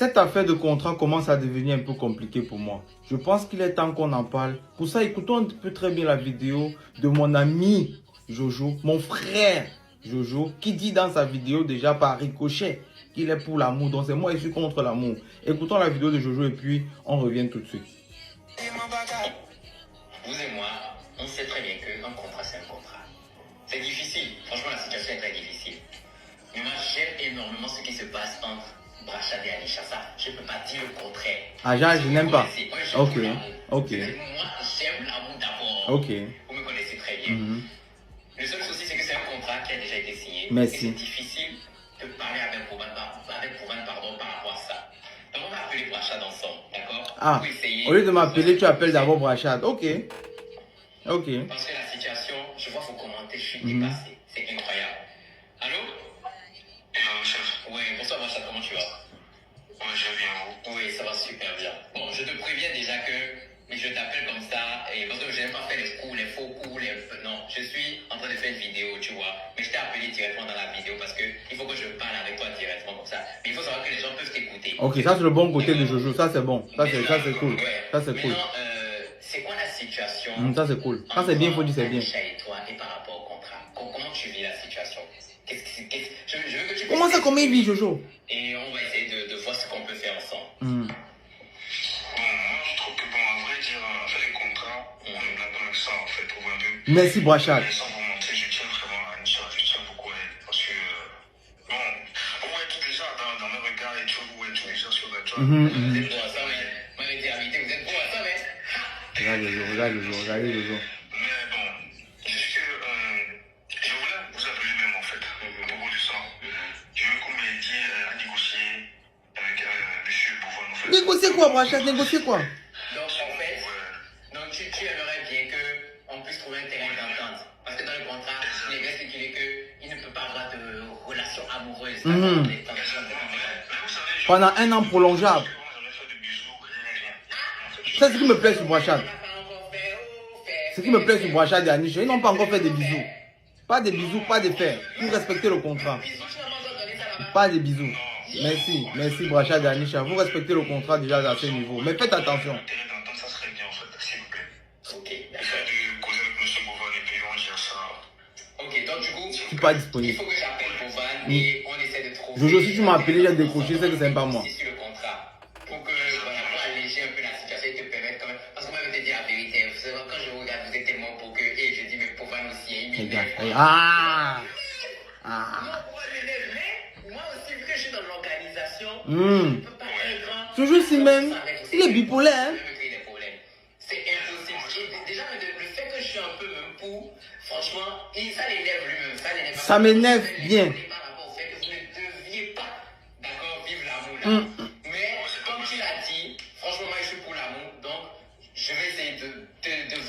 Cette affaire de contrat commence à devenir un peu compliquée pour moi. Je pense qu'il est temps qu'on en parle. Pour ça, écoutons un peu très bien la vidéo de mon ami Jojo, mon frère Jojo, qui dit dans sa vidéo déjà par ricochet qu'il est pour l'amour. Donc c'est moi, je suis contre l'amour. Écoutons la vidéo de Jojo et puis on revient tout de suite. Vous et moi, on sait très bien qu'un contrat, c'est un contrat. C'est difficile. Franchement, la situation est très difficile. Mais moi, j'aime énormément ce qui se passe entre Brachat et Anisha. Ça, je ne peux pas dire le contraire. Ah, je n'aime pas. Ok, ok. Moi, j'aime l'amour d'abord. Ok. Vous me connaissez très bien. Le seul souci, c'est que c'est un contrat qui a déjà été signé. Merci. Et c'est difficile de parler avec Pouvan par rapport à ça. Donc, on va appeler Brachat ensemble, d'accord? Ah, pour essayer au lieu de m'appeler, tu appelles d'abord Brachat. Ok. Ok. Parce que la situation, je vois vos commentaires, je suis dépassé. C'est incroyable. Allô? Chef. Oui, bonsoir Brachat, comment tu vas? Oui, je vais bien. Oui, ça va super bien. Bon, je te préviens déjà que je t'appelle comme ça, et parce que je n'aime pas faire les coups, les faux coups, non, je suis en train de faire une vidéo, tu vois. Mais je t'ai appelé directement dans la vidéo parce que il faut que je parle avec toi directement comme ça. Mais il faut savoir que les gens peuvent t'écouter. Ok, ça c'est le bon côté de Jojo, ça c'est bon. Ça c'est cool. Ouais. Ça c'est cool. Maintenant, c'est quoi la situation? Ça c'est cool. Quand c'est bien, il faut dire c'est bien. Anisha et toi, et par rapport au contrat, comment tu vis la situation? Je veux que tu Comment ça, comment il vit Jojo? Et on va essayer de voir ce qu'on peut faire ensemble. Bon, moi je trouve que, bon, à vrai dire, faire les contrats, on est là comme ça, en fait, pour un peu. Merci Brachat. Mais sans vous mentir, je tiens vraiment à Anisha, je tiens beaucoup à elle. Parce que, bon, vous êtes déjà dans mes regards et tout, vous êtes déjà sur la joie. Vous êtes beau à ça, mais moi, je vais dire la vérité, vous êtes beau à ça, mais. Regarde Jojo, regarde Jojo, regarde Jojo. Mais bon, juste que, je voulais vous appeler même, en fait, au propos de ça. Je veux qu'on m'aide à négocier avec monsieur Pouvan, en fait. Négocier quoi Brachat? Négocier quoi? Donc, en fait, donc, tu aimerais bien qu'on puisse trouver un terrain d'entente. Parce que dans le contrat, il est bien stipulé qu'il ne peut pas avoir de relation amoureuse. Pendant un an prolongeable. C'est ce qui me plaît sur Brachat. Ce qui me plaît sur Brachat et Anisha, ils n'ont pas encore fait des bisous. Pas des bisous, pas des faits. Pour respecter le contrat. Pas des bisous. Merci, merci Brachat et Anisha. Vous respectez le contrat déjà à ce niveau. Mais faites attention. Ça serait bien, en fait, s'il vous plaît. Ok, Essaye de causer avec monsieur Pouvan et puis on gère ça. ok, donc du coup, Je suis pas il disponible. faut que j'appelle Pouvan et on essaie de trouver. Jojo, si tu m'as appelé, j'ai décroché, c'est que c'est pas moi. Sur le contrat. Pour que, voilà, pour alléger un peu la situation et te permettre quand même. Parce que moi, je vais te dire la vérité. Vous savez, quand je vous regarde, vous êtes tellement beau que. Et je dis, mais Pouvan aussi, il m'énerve. Ah! Non, Pouvan m'énerve, mais moi aussi, vu que je suis dans l'organisation, je Hum. peux pas être grand. Jojo, si même, il est bipolaire, hein? C'est impossible. Et déjà, le fait que je suis un peu même pour, franchement, ça l'énerve lui-même. Ça l'énerve. Ça m'énerve bien. Par rapport au fait que vous ne deviez pas, d'accord, vivre l'amour là. Mais, comme tu l'as dit, franchement, moi, je suis pour l'amour. Donc, je vais essayer de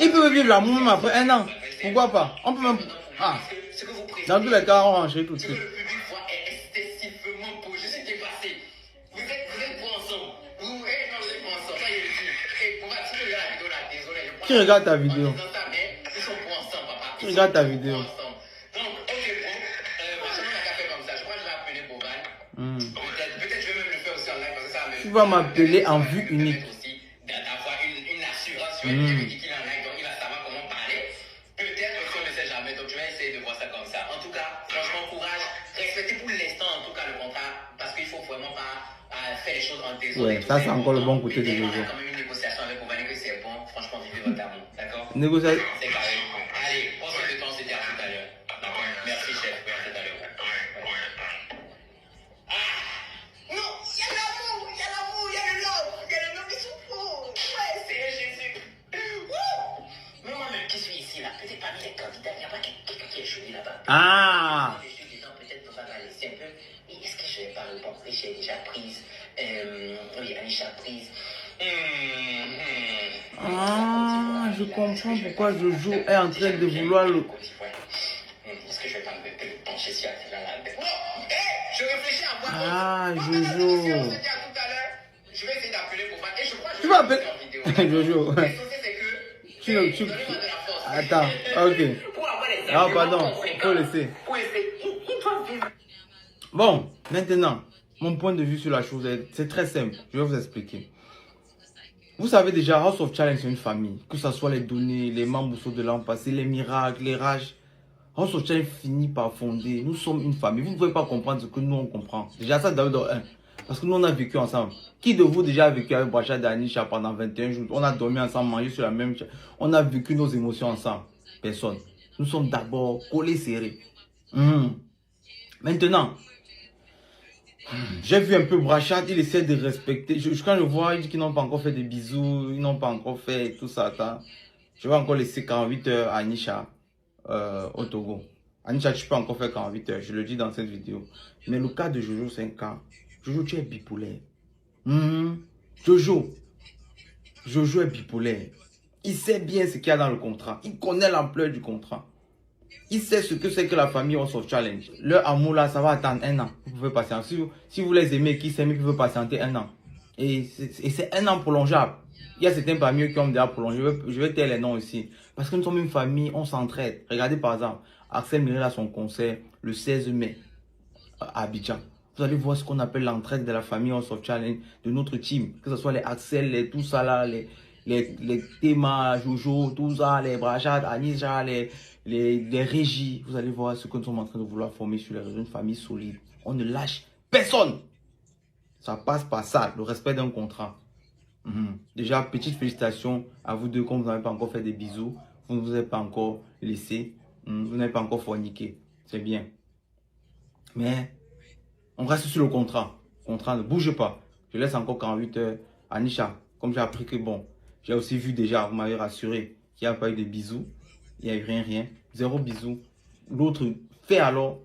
Il peut vivre l'amour même après un an. Pourquoi pas? On peut même. Ah. Ce que vous préférez. Dans tous les cas, on va enchaîner tout de Ce que suite. le public voit est excessivement beau. Je suis dépassé. Vous êtes beaux ensemble. Vous êtes beaux ensemble. Ça y est, et pour si tu regardes la vidéo là, désolé. Qui regarde ta vidéo? Ils sont beaux ensemble, papa. Qui regarde ta vidéo? Donc, ok, bon. Franchement, on a qu'à faire comme ça. Je crois que je vais appeler Boban. Peut-être je vais même le faire aussi en live parce que ça va me. Tu vas m'appeler en vue unique. Aussi d'avoir une assurance sur lui qui dit qu'il est en live, donc il va savoir comment parler. Peut-être aussi on ne sait jamais, donc je vais essayer de voir ça comme ça. En tout cas, franchement, courage. Respectez pour l'instant, en tout cas, le contrat, parce qu'il faut vraiment pas faire les choses en désordre. Ouais, ça c'est encore le bon côté de On Jojo. a quand même une négociation avec Boban et que c'est bon. Franchement, vivez votre amour, d'accord? Négociation. C'est carré. Allez, on se détend, on se dit à tout à l'heure. D'accord? Merci, chef. Oui, à tout à l'heure. Non, il y a l'amour, il y a l'amour, il y a le love, il y a le love, ils sont fous. Ouais, c'est Jésus. Wouh! Mais moi-même qui suis ici, là, peut-être parmi les candidats, il n'y a pas quelqu'un qui est joli là-bas. Ah! Je suis disant, peut-être pour ça va laisser un peu. Mais est-ce que je vais pas répondre? J'ai déjà prise. Oui, Anisha prise. Ah, je comprends pourquoi Jojo est en train de vouloir le. Est-ce que je vais pas me pencher sur la Non! Je réfléchis à voir. Ah, Jojo. Je vais essayer d'appeler pour voir. Et je crois que je Tu vais vas appeler. vidéo. Jojo. Le souci, c'est que. Tu. Donnez-moi de la force. Attends, ok. Pour avoir les Ah, arguments pardon, conséquents. faut laisser. Pour essayer. Il doit vivre. Bon, maintenant, Mon point de vue sur la chose, c'est très simple. Je vais vous expliquer. Vous savez déjà, House of Challenge, c'est une famille. Que ce soit les données, les membres de l'an passé, les miracles, les rages. House of Challenge finit par fonder. Nous sommes une famille. Vous ne pouvez pas comprendre ce que nous, on comprend. Déjà, ça, d'abord, parce que nous, on a vécu ensemble. Qui de vous déjà a vécu avec Brachat d'Anisha pendant 21 jours? On a dormi ensemble, mangé sur la même chaise. On a vécu nos émotions ensemble. Personne. Nous sommes d'abord collés serrés. Maintenant, j'ai vu un peu Brachat, il essaie de respecter. Quand je vois, il dit qu'ils n'ont pas encore fait des bisous, ils n'ont pas encore fait tout ça. Je vais encore laisser 48 heures à Anisha au Togo. Anisha, tu peux encore faire 48 heures, je le dis dans cette vidéo. Mais le cas de Jojo, c'est un cas. Jojo, tu es bipolaire. Jojo est bipolaire. Il sait bien ce qu'il y a dans le contrat. Il connaît l'ampleur du contrat. Il sait ce que c'est que la famille House of Challenge. Leur amour là, ça va attendre 1 an. Vous pouvez patienter. Si vous les aimez, qui s'aiment, ils peuvent patienter 1 an. Et c'est 1 an prolongeable. Il y a certains parmi eux qui ont déjà prolongé. Je vais taire les noms ici. Parce que nous sommes une famille, on s'entraide. Regardez par exemple, Axel Mireille a son concert le 16 mai à Abidjan. Vous allez voir ce qu'on appelle l'entraide de la famille House of Challenge, de notre team. Que ce soit les Axel, les tout ça là, les Théma, Jojo, tout ça, les Brachat, Anisha, les régies. Vous allez voir ce que nous sommes en train de vouloir former sur les réseaux, une famille solide. On ne lâche personne. Ça passe par ça, le respect d'un contrat. Déjà, petite félicitations à vous deux, comme vous n'avez pas encore fait des bisous. Vous ne vous avez pas encore laissé. Vous n'avez pas encore forniqué. C'est bien. Mais on reste sur le contrat. Le contrat ne bouge pas. Je laisse encore 48 heures. Anisha, comme j'ai appris que bon, j'ai aussi vu déjà, vous m'avez rassuré qu'il n'y a pas eu de bisous. Il n'y a eu rien. Zéro bisous. L'autre fait alors.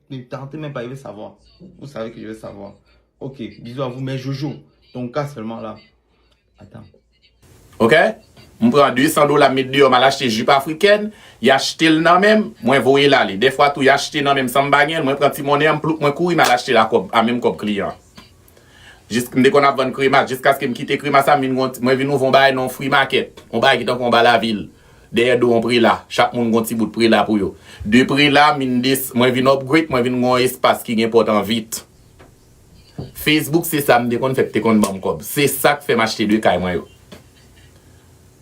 Ne tentez même pas, il veut savoir. Vous savez que je vais savoir. Ok, bisous à vous. Mais Jojo, ton cas seulement là. Attends. Ok? Je prends $200, mettre dehors, je acheté jupe africaine, il acheté le nom même, moi voyez là, des fois tout il acheté non même sans baguette, moi prends petit monnaie, moi courir, je acheté la coupe à même comme client. Jusqu'à dès qu'on a vendu crima, jusqu'à ce que me quitte crima ça, moi vinn nous vont bailler non free market. On baille qui tant qu'on bat la ville. Derrière do on prix là, chaque monde gon petit bout de prix là pour yo. Deux prix là, moi vinn upgrade, moi vinn gon espace qui important vite. Facebook c'est ça me qu'on fait te kon bam comme. C'est ça qui fait m'acheter deux cailles moi yo.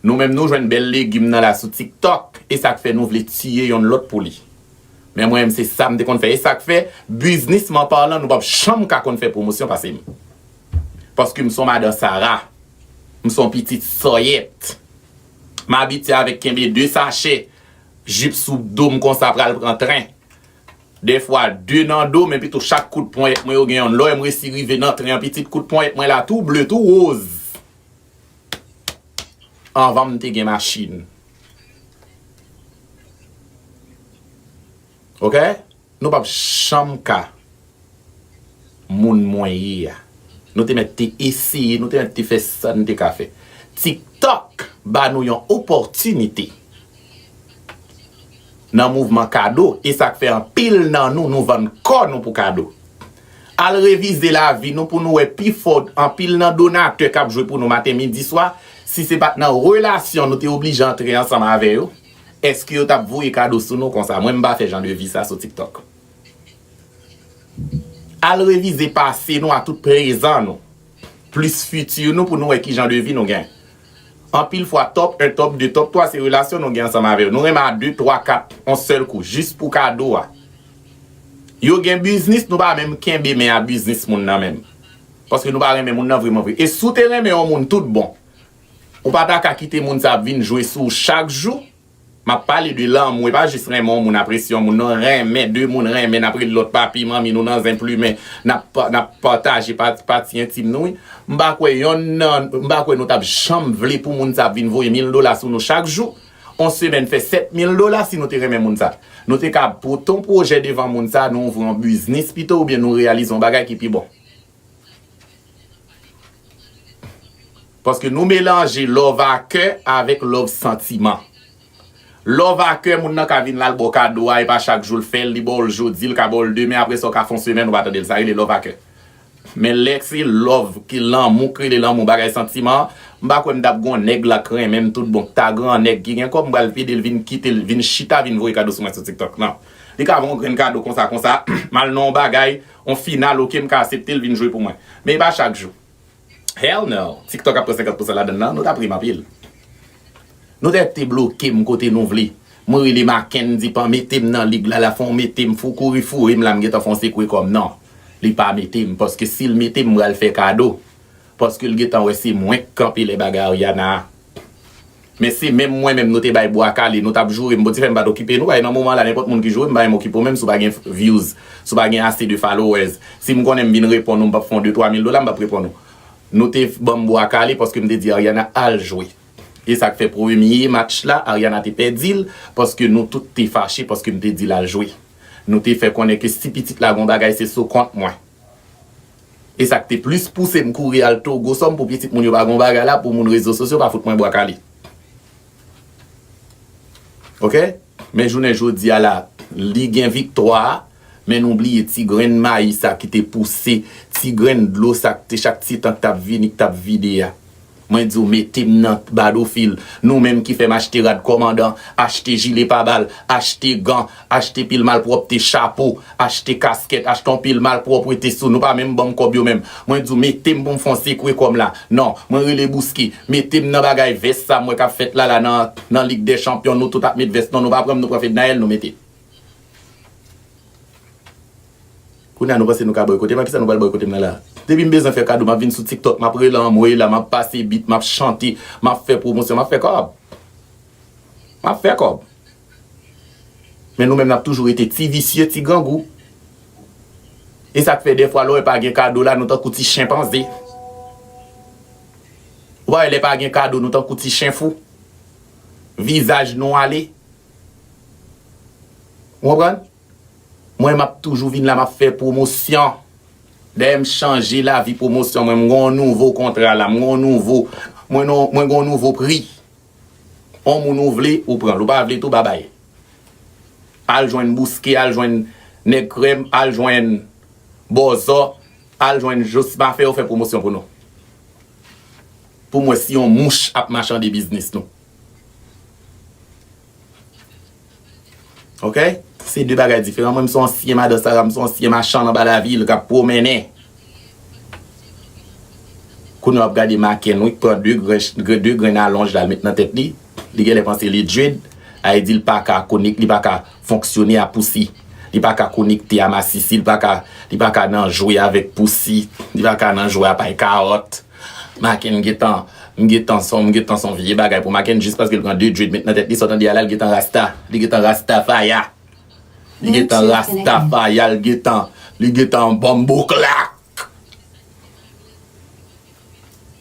Nous-mêmes, nous jouons une belle légume dans la sous TikTok. Et ça fait nous voulons tirer un l'autre pour lui. Mais moi-même, c'est ça qu'on fait. Et ça fait, business, m'en parlant, nous ne pouvons jamais qu'on fait promotion parce que nous sommes Madame Sarah. Nous sommes petite soyette. M'habite avec 2 sachets. Jupe sous dôme comme ça pour le prendre train. Des fois, 2 dans le dos, mais plutôt chaque coup de poing, moi, je gagne l'eau, moi, si rive dans train, un petit coup de poing, moi, là, tout bleu, tout rose. On va monter une machine. Ok? Nous pas chamka moun moyen. Nous te mettre essayer, nous te mettre faire ça nous te fait. TikTok ba nous une opportunité. Dans mouvement cadeau et ça fait un pile dans nous vendre corps nous pour cadeau. Al réviser la vie nous pour nous plus fort en pile dans donateur cap jouer pour nous matin midi soir. Si c'est pas dans relation, nous t'es obligé d'entrer ensemble avec eux. Est-ce que vous avez voué cadeau sur nous comme ça? Moi, je ne vais pas faire genre de vie ça sur TikTok. À le réviser passé, nous à tout présent, nous. Plus futur, nous pour nous qui genre de vie nous gagnons. En pile fois top 1, top 2, top 3, c'est relation nous gagnons ensemble avec eux. Nous remets à 2, 3, 4, en seul coup, juste pour cadeau. Yo gagne business, nous pas même qu'un mais à business moun nan même. Parce que nous pas même moun nan vraiment vrai. Et souterrain mais on moun tout bon. On pas ta quitter moun sa vinn jouer sur chaque jour. M'a parlé de l'amour, pas juste vraiment moun appréciation moun non mais deux moun mais après l'autre papi mami nous dans un plume n'a partager partie intime nous. M'pa quoi nous t'a chambre vle pour moun sa vinn voyer $1000 sur nous chaque jour. On semaine fait $7000 si nous te remet moun sa. Nous te cap pour ton projet devant moun sa nous ouvrons business plutôt ou bien nous réalisons bagay qui pi bon. Parce que nous mélangeons love à cœur avec love sentiment. Love à cœur, moun nan ka vin la l'bo cadeau et pas chaque jour le fait, li bol jodi, le ka bol demain après ça ka fon semaine ou pas attendre ça, il est love à cœur. Mais l'ex love qui l'amour, qui l'amour bagay sentiment, m'pa quoi m'dap gon nèg la crain même tout bon, ta grand nèg qui gen comme m'bal vide vin quitter vin chita vin voyer cadeau sur moi sur TikTok. Non. Il ka vendre un cadeau comme ça, mal non bagay, on final OK m'ka accepter il vinn jouer pour moi. Mais pas chaque jour. Hell no. TikTok a pris 50% là-dedans, nous t'a pris ma pile. Nous t'a été bloqué mon côté nous vle. Moi il Mackenzie pas mettre dans ligue là la font mettre fou courir fou me la m'geta font secouer comme non. Il pas mettre parce que s'il mettre m'va le faire cadeau. Parce que le geta ouais c'est moins camper les bagarres yana. Mais si même moi même nous te bay bois calé nous t'a jouer me petit faire pas occuper nous dans moment là n'importe monde qui joue me m'occuper même sous pas gain views, sous pas gain assez de followers. Si me connais me répondre nous pas fond 2-3 000 $, me pas répondre. Nous te bon bois calé parce que me dit Ariana al jouer. Et ça fait premier match là, Ariana te perdu parce que nous tout t'es fâché parce que me te dit la jouer. Nous te fait connaître que si petite la gon bagay c'est sous contre moi. Et ça te plus poussé me courir al Togo somme pour petit moun yo ba gon bagay là pour mon réseaux sociaux pas foutre moi bois calé. OK? Mais journée jodi à la ligue en victoire, mais n'oubliez ti grain maïs ça qui te poussé, ti grain de l'eau ça te chaque ti temps t'a vini t'a vidé. Moi dis mettez dans badofil, nous même qui fait m'acheter rad commandant, acheter gilet pas balle, acheter gants, acheter pile mal propre tes chapeau, acheter casquette, acheter pile mal propre tes sous, nous pas même bon kobio même. Moi dis mettez bon foncer comme là. Non, moi relé bouski, mettez dans bagay veste ça moi qu'a fait là dans Ligue des Champions, nous tout a mettre veste non nous pas prendre nous prophète Naël nous mettez. Nous pensons nous boycotter, mais qui ça nous va boycotter là? Depuis que je besoin faire cadeau, je viens sur TikTok, je prends l'envoyer là, je passe beat, je chante, je fais promotion, je fais comme. Je fais comme. Mais nous-mêmes, nous avons toujours été petits vicieux, petits gangou. Et ça fait des fois, là, pas de cadeau là, nous avons un petit chimpanzé. Ouais, il n'y a pas de cadeau, nous avons un petit chien fou. Visage non allé. Vous comprenez? Moi, je toujours venu là, je fais promotion. D'aime changer la vie promotion. Moi, j'ai un nouveau contrat là, j'ai un nouveau prix. On m'en vle ou prend, ou pas vle tout babay. Al joindre Bousquet, al joindre Nekrem, al joindre Bozo, al joindre Josma fait promotion pour nous. Pour moi, si on mouche à marchand de business nous. OK? C'est deux bagages différents. Moi, je suis ancien madame, je suis ancien machin dans la ville, qui a promené. Quand on a regardé Maken, on prend deux grains à longe dans la tête. Il a pensé les dread, il dit qu'il pas qu'à connecter, il pas qu'à fonctionner à poussi. Il pas qu'à connecter à ma sissi, il pas qu'à jouer avec poussi, il pas qu'à jouer avec carotte. Maken m'getan son vieux bagage pour Maken juste parce qu'il prend deux dread maintenant tête, il sort de là, il getan rasta, il getan rastafaya. Il getan rastafaya, il getan bombo clac.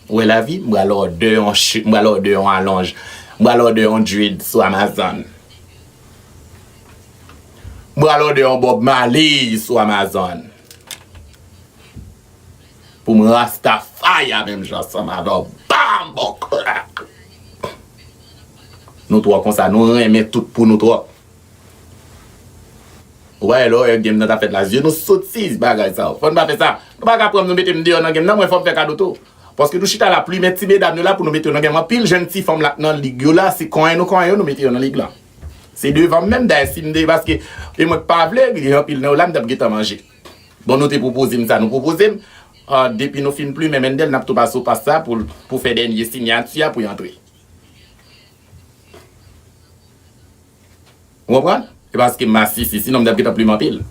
Où est la vie? Moi alors deux en chute, moi alors deux en allonge, moi alors deux en dread sur Amazon. Moi alors deux en Bob Marley sur Amazon. Pour me rastafaya même chanson alors bam bon clac. Nous trois comme ça, nous remet tout pour nous trois. Ouais, là, il game dans ta fête là, nous sautons bagay ça. Faut pas faire ça. Nous pas prendre nous mettre dehors dans game, non, moi faut faire cadeau tout. Parce que nous chita la pluie mettre mesdames nous là pour nous mettre dans game. Pile jeune petite femme là dans ligue là, c'est quand nous mettre dans ligue là. C'est devant même d'ailleurs parce que et moi pas vle, il y a pile dans là m't'a geta manger. Bon nous te proposer ça, nous proposer depuis nous fin plus mais Mendel n'a pas passé par ça pour faire dernier signature pour y entrer. Vous comprenez? Parce que ma si sinon m'd'a geta plus en pile.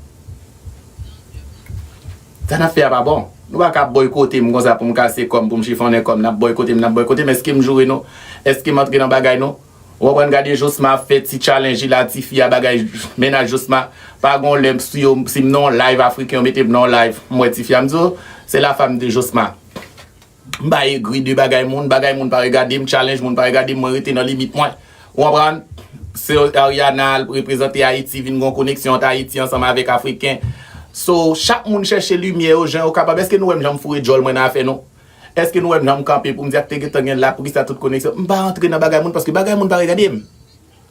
Ça n'a fait pas bon. Nous pas boycotter comme ça pour me casser comme pour me chiffonner comme n'a boycotter mais est-ce que me jouer non? Est-ce que m'entrer dans bagay non? On va regarder Josma fait petit challenge là ti fia bagay ménage Josma pas gon lem si non live africain mettez non live moi ti fia m'zo c'est la femme de Josma. M'ba aigri de bagay moun pas regarder me challenge moun pas regarder moi rester dans limite moi. On comprend? C'est Ariana représenter Haïti vinn gon connexion entre Haïti ensemble avec africain. So, chaque monde cherche lumière aux gens au capable. Est-ce que nous aimons fourrer Jol moi n'a fait non? Est-ce que nous aimons camper pour me dire que tu es là pour que ça toute connexion? Je ne vais pas entrer dans bagay moun parce que bagay moun pas regarder.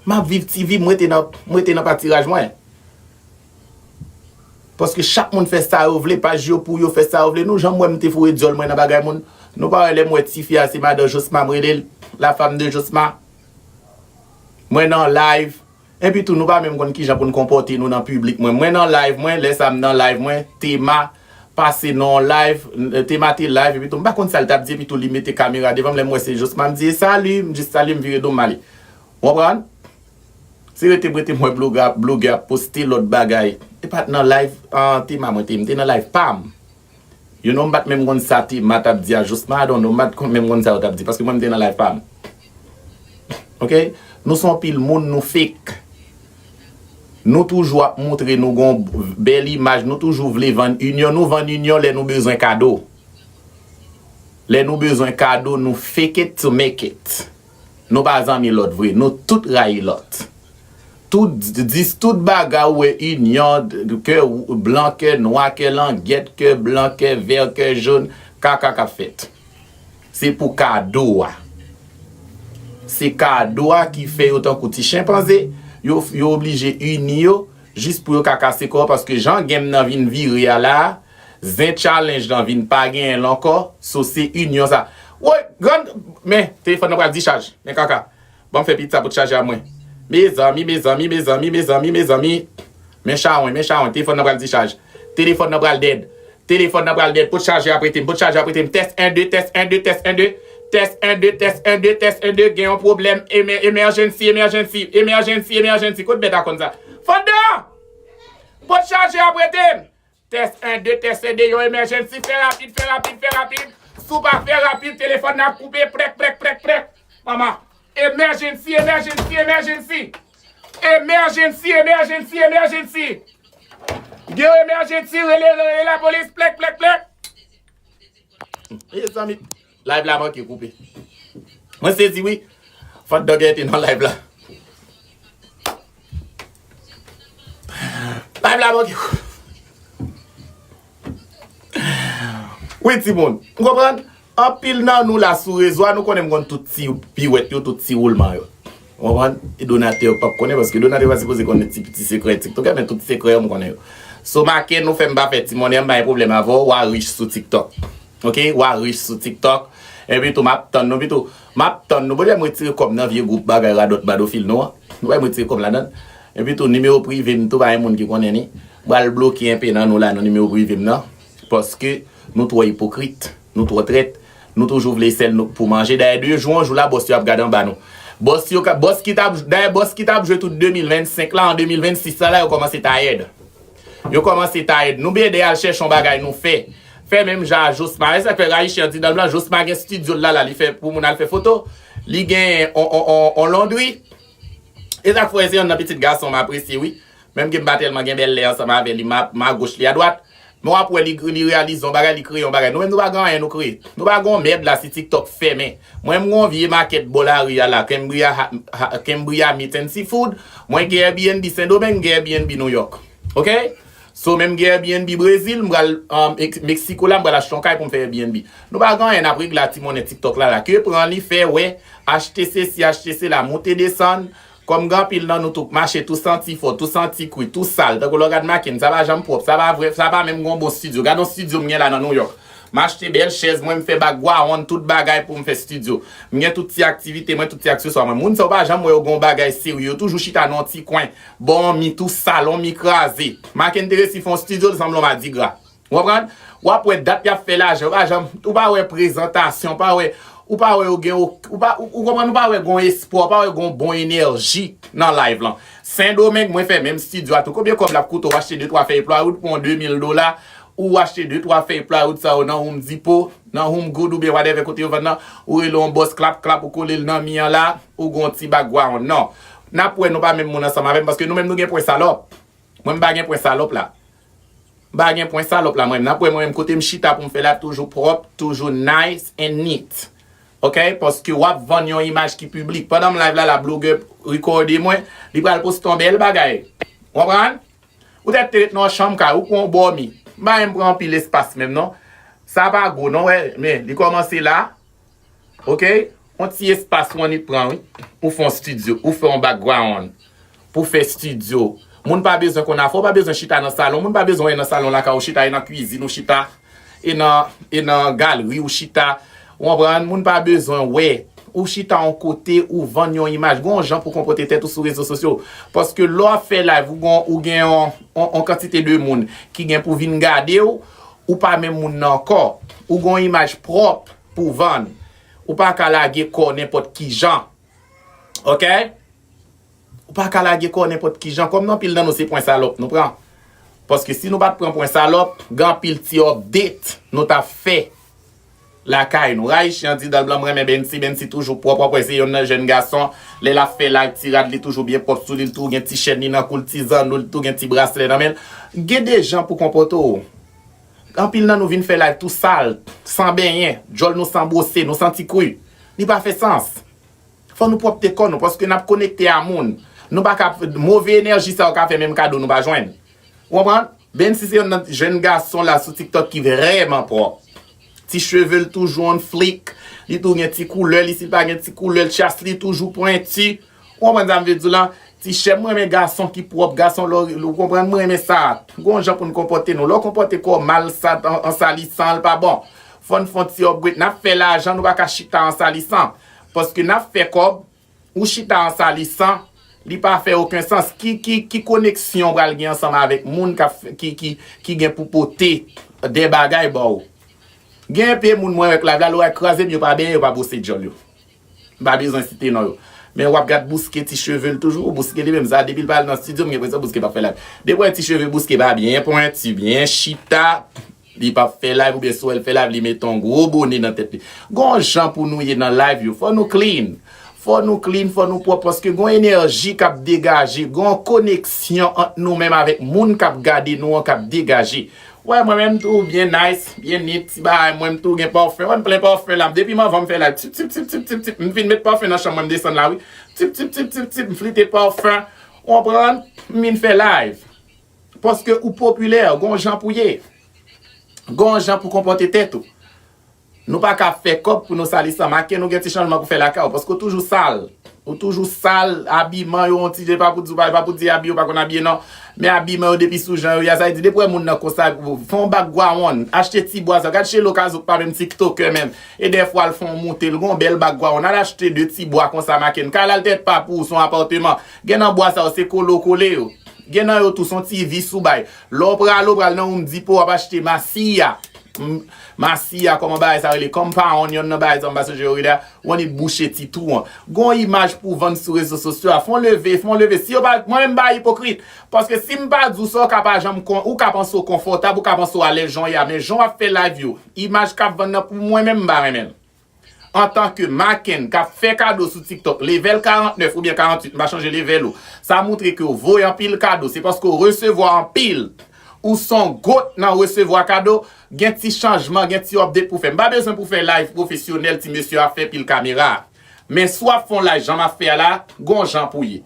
Ma vivre TV moi t'es dans partirage moi. Parce que chaque monde fait ça ou vle pas jio pour yo fait ça ou vle nous j'aime moi me fourrer Jol moi dans bagay moun. Nous pas les moi ti fia c'est madame Josma la femme de Josma. Moi dans live Et puis tout, nous pas même qui j'ai pour nous comporter nous dans le public. Moi dans live, moi, laisse ça dans live, moi, Théma, passer dans live, Théma t'es live, et puis tout, pas contre ça, le tape dit, et puis tout, lui mettre caméra devant moi, c'est juste, me dire salut, juste salut, me virer de mal. Vous comprenez? Si vous êtes moi blogueur, poster l'autre bagaille, et pas dans live, Théma, moi, t'es dans live, pam. You know, m'bat même kon ça, Théma tape dit, juste, ma don, m'bat même kon ça, tape dit, parce que moi, m'étais dans live, pam. Ok? Nous sommes pile monde, nous fake. Nous toujours montrer nous gon belle image, nous toujours voulons vendre union, nous vendre union, les nous besoin cadeau. Les nous besoin cadeau, nous fake it to make it. Nous pas amis l'autre vrai, nous tout raille l'autre. Tout dis tout bagarre ouais union que blanc que noir que languette que blanc que vert que jaune kaka fait. C'est pour cadeau. C'est cadeau qui fait autant que petit chimpanzé. Yo obligé unir juste pour casser corps parce que Jean game dans vinn virer là, zin challenge dans vinn pas gain encore, so c'est union ça. Ouais, grand mais téléphone n'a pas dit charge. Mais kaka. Bon fait pizza pour charger à moi. Mes amis, méchant, téléphone n'a pas dit charge. Téléphone n'a pas dead. Téléphone n'a pas dead pour charger après tim, pour charger après tim. Test 1 2 test 1 2 test 1 2. Test 1, 2, test 1, 2, test 1, 2, gagne un problème, emergency, quoi de bête comme ça. Fonda! Pour charger après thème. Test 1, 2, test 1, 2, emergency, fais rapide. Sous pas faire rapide, téléphone n'a coupé, prêt. Maman, emergency. Gagne emergency, relais la police, plec. Les amis. Live là, moi qui est coupé. Moi, c'est dit oui. Faut que tu dans live là. Live là, moi qui est coupé. Oui, Timon. Vous comprenez? En pile, nous là, sous réseau, nous connaissons tout petit pirouette, tout petit roulement. Vous comprenez? Et donateur, pas connaître parce que donateur va supposer qu'on est petit secret TikTok, mais tout secret, on connaît. So, marqué, nous faisons pas faire Timon, il y a un problème avant, ou à riche sur TikTok. Ok? Ou à riche sur TikTok. Et puis tout m'a nous bon moi tirer comme dans vieux groupe bagarre d'autres battlefield non nous va tirer comme là-dedans et puis tout numéro privé tout pas un monde qui connaît ni va bloquer un peu dans nous là dans numéro privé non parce que nous trop hypocrites nous trop traite nous toujours voulons celle pour manger d'ailleurs 2 jours jour là boss a regarder en bas nous boss qui t'a joué tout 2025 là en 2026 là il commence à aider nous bien d'aller chercher un bagage nous fait même genre Josma ça fait Raïcha dit dans le Josma un studio là il fait pour mon fait photo il gagne on laundry et ça fois c'est un petit garçon m'apprécie oui même que m'a tellement gagne belle l'air ça m'a avec ma gauche li à droite moi après il réalise on bagage il crée on bagage nous même nous pas rien nous créer nous pas gon merde là si TikTok fermé moi mon vieux market Bolaria là Cambria Meat and Seafood moi Airbnb Saint-Domingue Airbnb New York OK. So même Airbnb Brésil, Mexico là, m'bral acheter un caille pour me faire Airbnb. Nous pas grand en Afrique là, Timon et TikTok là que prend li fait ouais, HTC la montée descendre comme grand pile dans nous tout marché tout senti fort, tout senti cuit, tout sale. Donc regarde machine, ça va jamais propre, ça va vrai, ça va même bon studio. Regarde un studio m'y là dans New York. M'acheter belle chaise, moi me fait bagwa on tout bagaille pour me faire studio. M'y toute petite activité, moi toute petite accessoire. Moun ça pas jamais moi gon bagaille sérieux, toujours chita dans petit coin. Bon mi tout salon mi crasé. Marque intéressé font studio semble m'a dit gras. Vous comprenez? Ou après date y a fait l'argent, ou pas ouais présentation, pas ouais ou pas ouais ou pas ou comment nous pas ouais gon espoir, pas ouais gon bon énergie dans live là. Saint-Domingue moi fait même studio à tout combien comme la coûte acheter 2 3 feuilles plat pour $2000 ou acheter 2 3 feuilles plat ou ça dans Home Depot dans Home Good ou bien whatever côté vendre ou il on boss clap ou coller dans mian là ou gon petit bagwa non n'a pour nous pas même mon ensemble avec parce que nous même nous gain point salope moi me pas gain point salope là pas gain point salope là moi n'a pour moi même côté me chita pour me faire là toujours propre toujours nice and neat. OK parce que wap vendre une image qui publique pendant me live là la blogueur recorder moi il va poster un bel bagaille comprendre ou d'être dans chambre ka ou qu'on dormi ba me prend pile espace même non ça va go non ouais mais il commence là OK on petit espace on y prend oui pour faire studio ou faire un background pour faire studio moun pas besoin qu'on a faut pas besoin chita dans salon moun pas besoin dans salon là ka chita dans cuisine ou chita et dans galerie ou chita on prend moun pas besoin ouais ou chita en côté ou vend yon image. Gon gens pour comporter tête sur les réseaux sociaux. Parce que l'on fait live ou gen en quantité de monde qui gen pour venir garder ou pas même moun encore. Ou gon image propre pour vendre. Ou pas qu'à laguer corps n'importe qui gens. OK? Ou pas qu'à laguer corps n'importe qui gens. Comme non pile dans nos ces points salope, nous prend. Parce que si nous pas prendre point salope, grand pile ti update, nous t'a fait la caille nous. Raïch dit dans le blanc mais Bensi toujours propre c'est un jeune garçon, les la fait la tirade li toujours bien propre sous li tout gen ti chaîne dans coul ti zan, nous tout gen ti bracelet dans men. Gen des gens pour comporter. En pile nan nous vinn faire live tout sale, sans bien, jol nous sans bosser, nous sans ti couille. Ni pas fait sens. Faut nous propre te nous parce que n'a connecté à monde. Nous pas mauvais énergie ça ka fait même cadeau nous pas joindre. Vous comprenez? Bensi c'est un jeune garçon là sur TikTok qui vraiment propre. Ti cheveux toujours en flic, li tout gen ti couleur, li si pas gen ti couleur, chasse li toujours pointu. Ou on va dire là, ti chè moi mes garçons qui propre, garçon vous comprenez moi mais ça. Gon gens pour nous comporter nous, leur comporter comme mal ça en salissant pas bon. Fon ti upgrade, n'a fait l'argent nous pas ka chita en salissant parce que n'a fait comme ou chita en salissant, li pas fait aucun sens. Qui connexion pral gen ensemble avec moun qui gen pour porter des bagages bon. Gen pe moun mwen avec la vla lo écraser yo pas bien yo pas bosser jol yo. Pas besoin citer non yo. Mais ou regarde bousquet ti cheveux toujours bousquet les mêmes ça depuis le parle dans studio mais ça bousquet pas fait live. Depuis ti cheveux bousquet pas bien pointu bien chita, li pas fait live ou bien soit elle fait live li met ton gros bonnet dans tête. Gon gens pour nous y dans live yo, faut nous clean. Faut nous clean, faut nous propre parce que gon énergie k'ap dégager, gon connexion entre nous même avec moun k'ap garder nous k'ap dégager. Ouais, moi-même tout bien nice, bien neat, si bah moi-même tout gen parfum, on plein parfum là. Depuis moi va me faire là, tip, me fin mettre parfum dans chambre, me descendre là oui. Tip, me flitter parfum. On prend, me fait live. Parce que ou populaire, gon gens pour yé. Gon gens pour comporter tête tout. Nous pas qu'à faire cop pour nous salir ça, marquer nous gen ti changement pour faire la carte parce que toujours sale. Ou toujours sale, habillement yo on ti pas pour dire pas pour dire habillé pas qu'on habillé non. Mais habillement depuis sous Jean, ya ça dit depuis moun nan comme ça font background, acheter ti bois ça, regarde chez l'occasion pas même TikTok même. Et des fois ils font monter le gon bel background, on a acheté deux petits bois comme ça marqué. Car la tête pas pour son appartement. Gen nan bois ça c'est collé yo. Gen nan yo tout son ti vie sous bail. L'opral nan on me dit pour acheter Massia comment ba ça les compound on nan ba parce que je on est boucher ti tout gon image pour vendre sur réseaux sociaux font lever si moi même pas hypocrite parce que si m'pas dou ça capable jambe ou ka penser confortable ou ka penser à les gens ya mais gens a fait la view image ka vendre pour moi même ba même en tant que Maken qui a fait cadeau sur TikTok level 49 ou bien 48 m'a changer level ça montre que vous voyez en pile cadeau c'est parce que recevoir en pile ou son goût nan recevoir cadeau, gen ti changement, gen ti update pour faire. Pas besoin pour faire live professionnel ti monsieur a fait pile caméra. Mais soit font live j'en a fait là, gon Jean Pouye.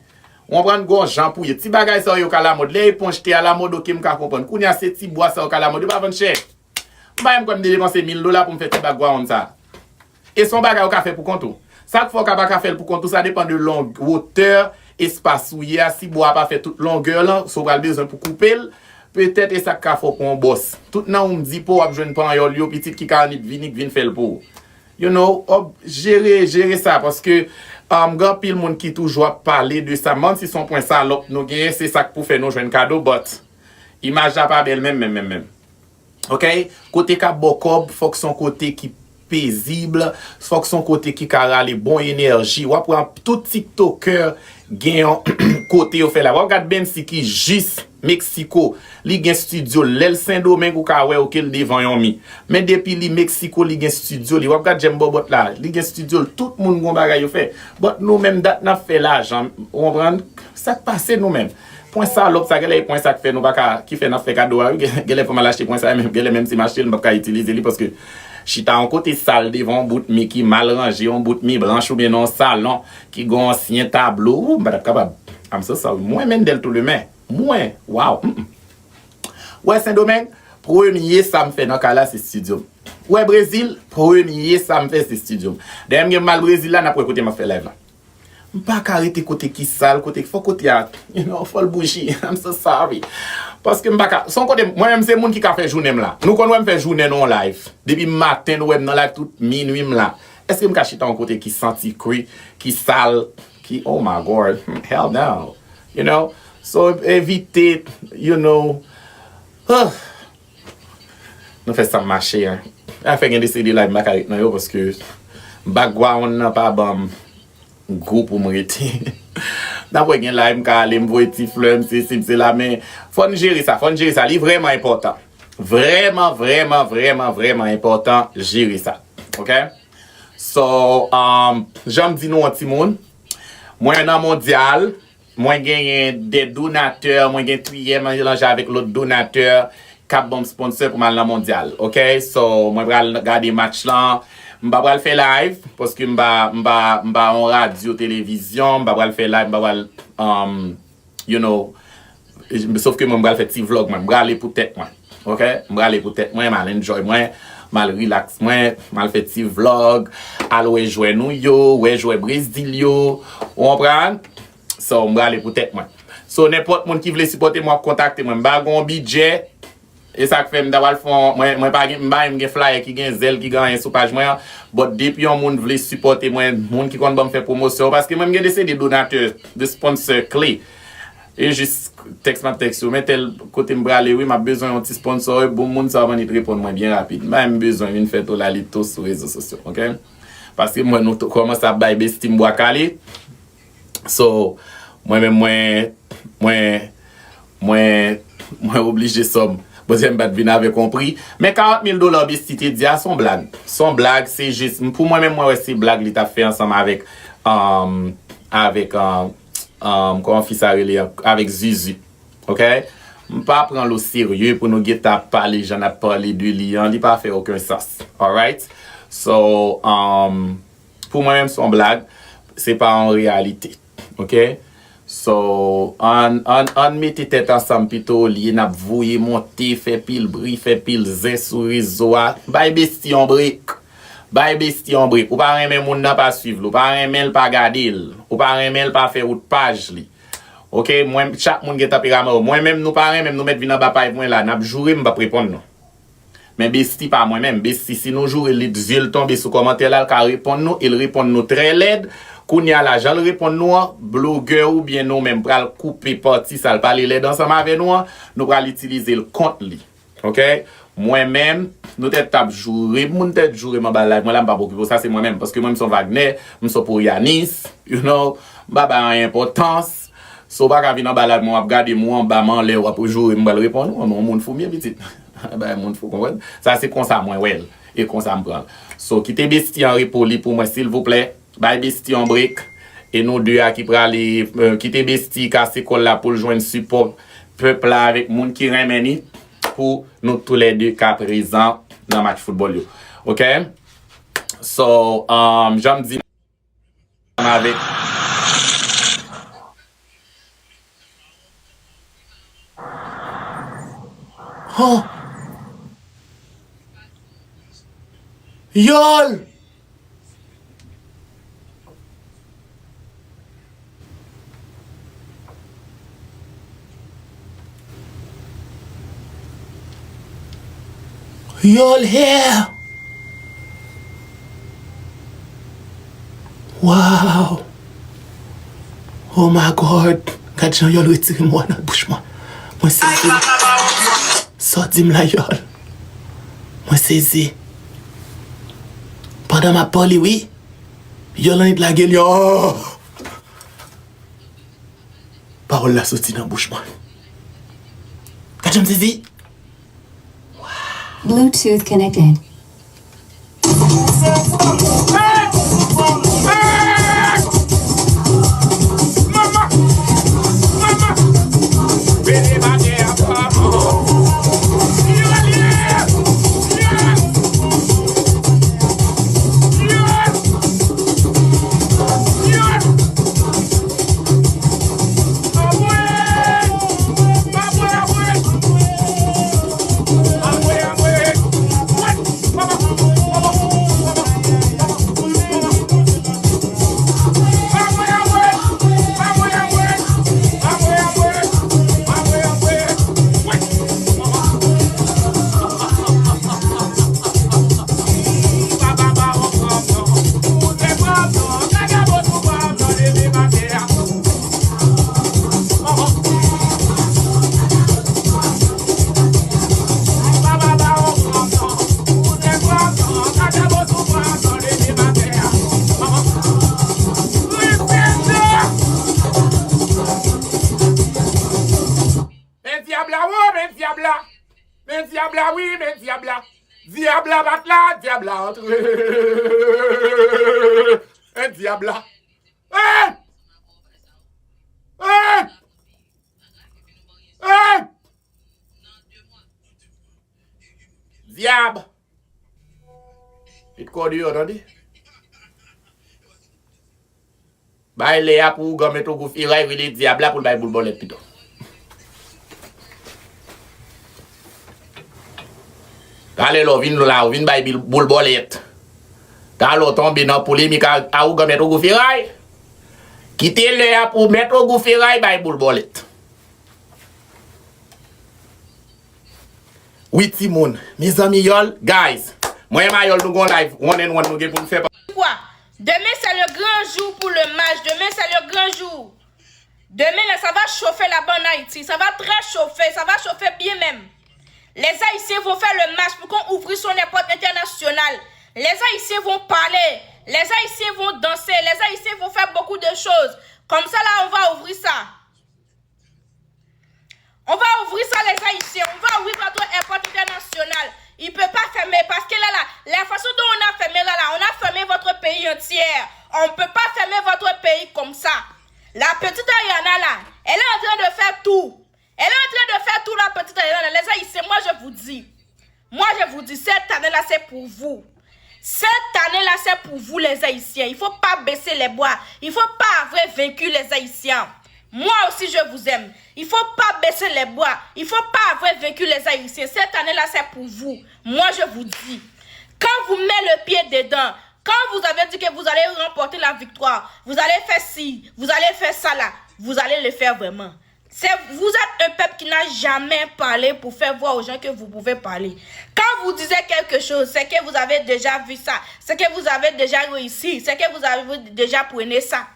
On prend gon Jean Pouye. Ti bagay ça yo ka la mode, les éponges te à la mode OK m'ka comprendre. Kounya c'est ti bois ça ka la mode, pas vendre cher. Ba m'kom dépenser $1000 pour me faire ti background ça. Et son bagay ou ka fait pour compte. Ça faut ka pas faire pour compte, ça dépend de hauteur, espace où y a si bois pas fait toute longueur là, so va besoin pour couper. Peut-être et ça ka faut pour un boss. Tout nan on me dit pour ap joindre pan yo petit qui carnit vin faire pour. You know, gérer ça parce que grand pile monde qui toujours parler de ça même si son point ça l'op nous gagne c'est ça pour faire nous joindre cadeau but image pas belle même. OK? Côté ka bokob, faut que son côté qui paisible, faut que son côté qui a les bonne énergie. Ou prend tout TikToker gagne côté au fait là. Regarde Bensi qui juste Mexico, li gen studio l'El Saint-Domingue ou ka wè ou kel devant yon mi. Mais depuis li Mexico li gen studio li. Wap gade Jembo bot là, li gen studio tout moun gon bagay yo fait. But nous même dat n'a fait l'argent. On prend ça passe nous même. Point ça l'autre ça gèle point ça fait nous pas qui fait n'a fait cadeau. Gèle pas mal acheter point ça même gèle même si marché ne pas utiliser li parce que chita en côté salle devant bout mi qui mal rangé, on bout mi blanche ou bien non salon qui gon ancien tableau, pas capable. Am ça moi même del tout le main. Moi, wow. Ouais, Saint-Domingue, premier ça me fait dans cas là c'est studio. Ouais, Brésil, premier ça me fait c'est studio. D'ailleurs, mal Brésil là n'a pas côté m'a fait live là. Pas arrêter côté qui sale, côté faut côté you know, faut le bouger. I'm so sorry. Parce que m'pa son côté moi même c'est monde qui a fait journée là. Nous qu'on faire journée non live. Depuis matin nous dans live toute minuit là. est-ce que me cache ton côté qui senti cru, qui sale, qui, oh my God, hell no. You know? So, éviter, you know, nous faisons ça marcher, hein. Afin de décider là, parce que background n'a pas bon groupe pour me retirer. D'après que là, je me petit flemme, c'est là, mais faut gérer ça, c'est vraiment important. Vraiment important, gérer ça. OK? So, j'aime dire nous un petit monde. Moi, dans mondial, moi, j'ai des donateurs, moi, j'ai trié, mélanger avec l'autre donateur, cap bon sponsor pour mal dans mondial. OK? So, moi, je vais regarder match là. Je vais faire live parce que je vais en radio, télévision, je vais faire live, je vais, you know, sauf que moi, je vais faire petit vlog, je vais aller pour tête, moi. OK? Je vais aller pour tête, moi, je vais enjoy, moi, je vais relax, moi, je vais faire petit vlog, aller jouer New York, jouer Brésil, vous comprenez? So, je vais aller pour tête, moi. So, n'importe qui qui veut supporter moi, contacter moi, je vais un budget. Et ça fait m'dawal fond moi pas un flyer qui gagne zèle qui gagne sur page moi but depuis on monde veut supporter moi monde qui compte bon faire promotion parce que moi j'ai des donateurs des sponsors clés et juste texte mais tel côté me braler oui m'a besoin un petit sponsor bon monde ça va venir répondre moi bien rapide même besoin une faire tout la lito sur les réseaux sociaux OK parce que moi nous commence à bailler bestim bois calé so moi obligé somme. Deuxième bat vin avait compris. Mais $40,000 bestité dia son blague. Son blague, c'est juste, pour moi-même, moi, c'est blague, il t'a fait ensemble avec, comment on fait ça, avec Zuzu. OK? Pas prendre au sérieux pour nous guetter à parler, j'en ai parlé de lion, il pas fait aucun sens. Alright? So, pour moi-même, son blague, c'est pas en réalité. OK? So, on mette tête ensemble plutôt, li n'a voué monter, fait pile bris, fait pile zé sur réseau. Bye bestion brick. Ou pas remen moun nan pas suivre, ou pas remen pas garder, ou pas remen pas faire autre page li. OK, moi chaque moun qui taper ramor, moi même nous pas remen nous mettre vinn en bas page moi là, n'a jouer m'pa répondre non. Mais besti pas moi même, besti si nous jouer li d'il tomber sous commentaire là, il répond nous, il répond nous très laid. Kounya la j'all répond nous blogueur ou bien nous même pral couper parti ça le parler les ensemble avec nous pral utiliser le compte li. OK moi même nous tête tap jouer moun tête jouer ma balle moi là pas beaucoup ça c'est moi même parce que moi me son Wagner me son pour Yanis you know baba importance so pas ka venir balle moi regarder moi en bas man là pour jouer me balle répondre mon monde fou bien petit ben monde fou comprendre ça c'est comme ça moi ouais et comme ça me prend so quitter bestie en repoli pour moi s'il vous plaît. Bye bestie en brique et nous deux à qui pour aller quitter bestie casser colle là pour joindre support peuple là avec monde qui remeni pour nous tous les deux cas présents dans match football yo. OK? So j'aime dire avec oh Yol Y'all here. Wow. Oh my God. Quand j'en y'all retire moi dans la bouche moi. Moi saisi. Sorti-moi la y'all. Moi saisi. Pendant ma parole, oui. Y'all en de la gueule. Oh. Parole la sorti dans la bouche moi. Quand j'en saisi. Bluetooth connected. Diable là, bat là, diable là, entre. Un diable là. Hein? Hein? Hein? Diable. Et quoi du attendez? Bah, il est là pour gommer ton goût, il va les diables là pour le bail boule bolette plutôt. Allez, là, vin bail boule bolette. Quand tombe dans polémique à ou gommer ton goût, quittez le là pour mettre au goût, bail boule bolette. Oui, Timon, mes amis, yol, guys, moi et ma yol, nous gon live, one and one, nous pour nous faire. Quoi? Demain, c'est le grand jour pour le match. Demain, c'est le grand jour. Demain, là, ça va chauffer là-bas en Haïti. Ça va très chauffer. Ça va chauffer bien même. Les Haïtiens vont faire le match pour qu'on ouvre son airport international. Les Haïtiens vont parler. Les Haïtiens vont danser. Les Haïtiens vont faire beaucoup de choses. Comme ça, là, on va ouvrir ça. On va ouvrir ça, les Haïtiens. On va ouvrir notre airport international. Il ne peut pas fermer parce que là, la façon dont on a fermé là, on a fermé votre pays entier. On ne peut pas fermer votre pays comme ça. La petite Ayana là, elle est en train de faire tout. Elle est en train de faire tout, la petite Ayana. Les Haïtiens, moi je vous dis, cette année là, c'est pour vous. Cette année là, c'est pour vous, les Haïtiens. Il ne faut pas baisser les bois. Il ne faut pas avoir vaincu les Haïtiens. Moi aussi, je vous aime. Il ne faut pas baisser les bois. Il ne faut pas avoir vaincu les Haïtiens. Cette année-là, c'est pour vous. Moi, je vous dis. Quand vous mettez le pied dedans, quand vous avez dit que vous allez remporter la victoire, vous allez faire ci, vous allez faire ça là, vous allez le faire vraiment. Vous êtes un peuple qui n'a jamais parlé pour faire voir aux gens que vous pouvez parler. Quand vous disiez quelque chose, c'est que vous avez déjà vu ça. C'est que vous avez déjà réussi. C'est que vous avez déjà pris ça.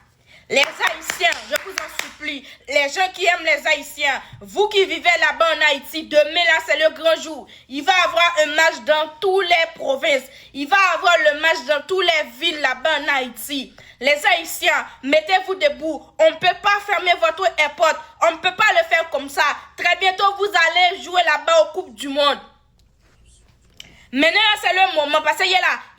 Les Haïtiens, je vous en supplie, les gens qui aiment les Haïtiens, vous qui vivez là-bas en Haïti, demain là c'est le grand jour. Il va y avoir un match dans toutes les provinces. Il va y avoir le match dans toutes les villes là-bas en Haïti. Les Haïtiens, mettez-vous debout. On ne peut pas fermer votre airport. On ne peut pas le faire comme ça. Très bientôt, vous allez jouer là-bas aux Coupes du Monde. Maintenant, c'est le moment parce que il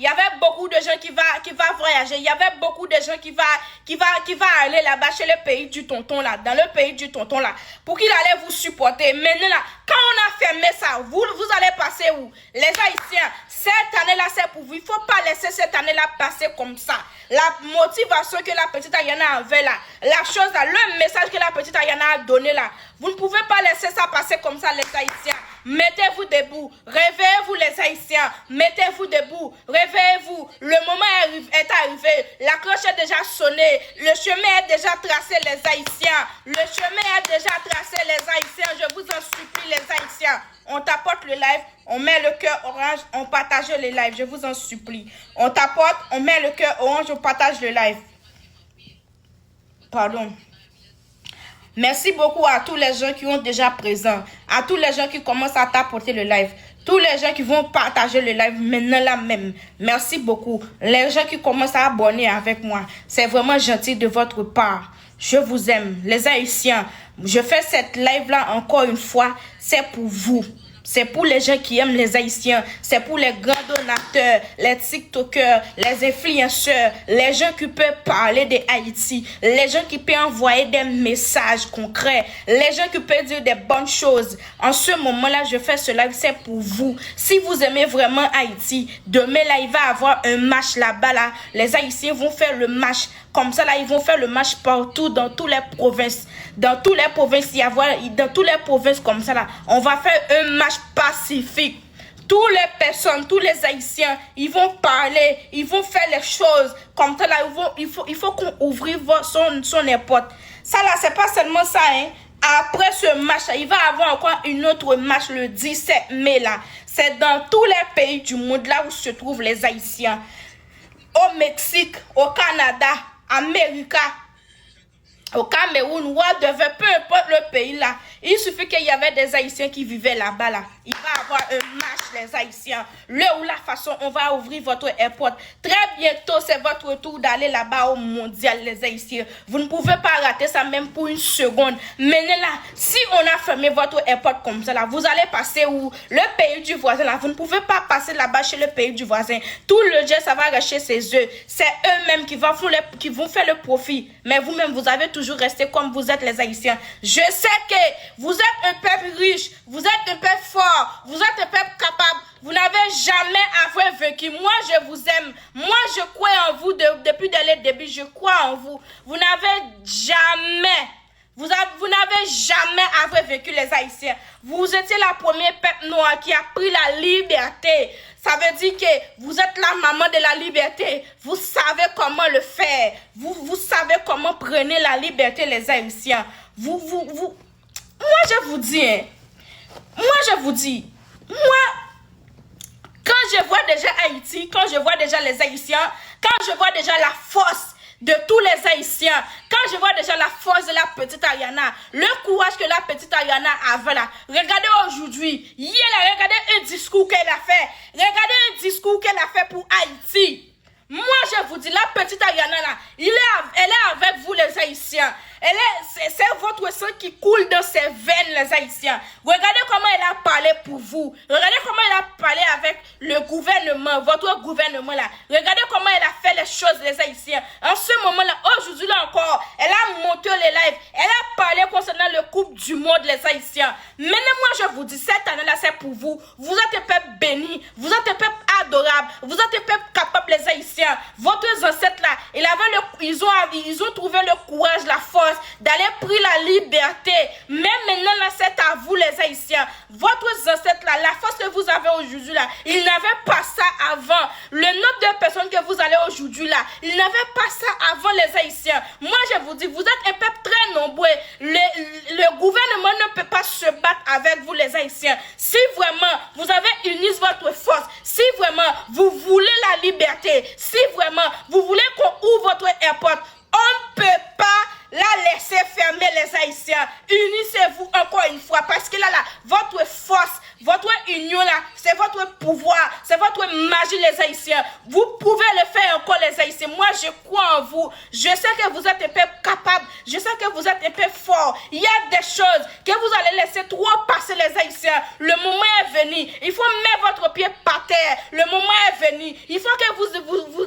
y avait beaucoup de gens qui va voyager. Il y avait beaucoup de gens qui va aller là-bas chez le pays du tonton là, dans le pays du tonton là, pour qu'il allait vous supporter. Maintenant là, quand on a fermé ça, vous allez passer où? Les Haïtiens, cette année-là, c'est pour vous. Il ne faut pas laisser cette année-là passer comme ça. La motivation que la petite Ayana avait là, la chose là, le message que la petite Ayana a donné là, vous ne pouvez pas laisser ça passer comme ça, les Haïtiens. Mettez-vous debout, réveillez-vous les Haïtiens, mettez-vous debout, réveillez-vous, le moment est arrivé, la cloche est déjà sonnée, le chemin est déjà tracé les Haïtiens, le chemin est déjà tracé les Haïtiens, je vous en supplie les Haïtiens, on tapote le live, on met le cœur orange, on partage le live, je vous en supplie, on tapote, on met le cœur orange, on partage le live, pardon. Merci beaucoup à tous les gens qui ont déjà présent, à tous les gens qui commencent à tapoter le live, tous les gens qui vont partager le live maintenant là même. Merci beaucoup. Les gens qui commencent à abonner avec moi, c'est vraiment gentil de votre part. Je vous aime. Les Haïtiens, je fais cette live là encore une fois, c'est pour vous. C'est pour les gens qui aiment les Haïtiens. C'est pour les grands donateurs, les TikTokers, les influenceurs, les gens qui peuvent parler de Haïti, les gens qui peuvent envoyer des messages concrets, les gens qui peuvent dire des bonnes choses. En ce moment-là, je fais ce live, c'est pour vous. Si vous aimez vraiment Haïti, demain là, il va y avoir un match là-bas là. Les Haïtiens vont faire le match. Comme ça, là, ils vont faire le match partout, dans toutes les provinces. Dans toutes les provinces, dans toutes les provinces comme ça, là, on va faire un match pacifique. Toutes les personnes, tous les Haïtiens, ils vont parler, ils vont faire les choses. Comme ça, là, il faut qu'on ouvre son airport. Ça, là, c'est pas seulement ça, hein. Après ce match, là, il va y avoir encore une autre match le 17 mai, là. C'est dans tous les pays du monde, là où se trouvent les Haïtiens. Au Mexique, au Canada, Amérique, au Cameroun, peu importe le pays là, il suffit qu'il y avait des Haïtiens qui vivaient là-bas là. il va y avoir un match, les Haïtiens. Le ou la façon, on va ouvrir votre airport. Très bientôt, c'est votre tour d'aller là-bas au mondial, les Haïtiens. Vous ne pouvez pas rater ça même pour une seconde. Maintenant, là, si on a fermé votre airport comme ça, là, vous allez passer où? Le pays du voisin, là. Vous ne pouvez pas passer là-bas chez le pays du voisin. Tout le jet, ça va arracher ses œufs. C'est eux-mêmes qui vont faire le profit. Mais vous-même, vous avez toujours resté comme vous êtes, les Haïtiens. Je sais que vous êtes un peuple riche, vous êtes un peuple fort, vous êtes un peuple capable. Vous n'avez jamais vaincu. Moi, je vous aime. Moi, je crois en vous depuis le début. Je crois en vous. Vous n'avez jamais vaincu les Haïtiens. Vous étiez la première peuple noir qui a pris la liberté. Ça veut dire que vous êtes la maman de la liberté. Vous savez comment le faire. Vous savez comment prendre la liberté, les Haïtiens. Moi, je vous dis, quand je vois déjà Haïti, quand je vois déjà les Haïtiens, quand je vois déjà la force de tous les Haïtiens, quand je vois déjà la force de la petite Ariana, le courage que la petite Ariana avait là, regardez aujourd'hui, regardez un discours qu'elle a fait, regardez un discours qu'elle a fait pour Haïti. Moi, je vous dis, la petite Ariana là, elle est avec vous les Haïtiens. C'est votre sang qui coule dans ses veines, les Haïtiens. Regardez comment elle a parlé pour vous. Regardez comment elle a parlé avec le gouvernement, votre gouvernement là. Regardez comment elle a fait les choses, les Haïtiens. En ce moment-là, aujourd'hui là encore, elle a monté les lives. Elle a parlé concernant le couple du monde, les Haïtiens. Maintenant, moi, je vous dis, cette année-là, c'est pour vous. Vous êtes un peuple béni. Vous êtes un peuple adorable. Vous êtes un peuple capable, les Haïtiens. Votre ancêtre là, ils ont trouvé le courage, la force d'aller prendre la liberté. Même maintenant là, c'est à vous les Haïtiens. Votre ancêtre là, la force que vous avez aujourd'hui là, ils n'avaient pas ça avant. Le nombre de personnes que vous allez aujourd'hui là, ils n'avaient pas ça avant les Haïtiens. Moi je vous dis, vous êtes un peuple très nombreux. Le gouvernement ne peut pas se battre avec vous les Haïtiens. Si vraiment vous avez uni votre force, si vraiment vous voulez la liberté, si vraiment vous voulez qu'on ouvre votre airport, on ne peut pas la laisser fermer les Haïtiens. Unissez-vous encore une fois parce que là, votre force, votre union là, c'est votre pouvoir, c'est votre magie les Haïtiens. Vous pouvez le faire encore les Haïtiens. Moi, je crois en vous. Je sais que vous êtes un peu capable. Je sais que vous êtes un peu fort. Il y a des choses que vous allez laisser trop passer les Haïtiens. Le moment est venu. Il faut mettre votre pied par terre. Le moment est venu. Il faut que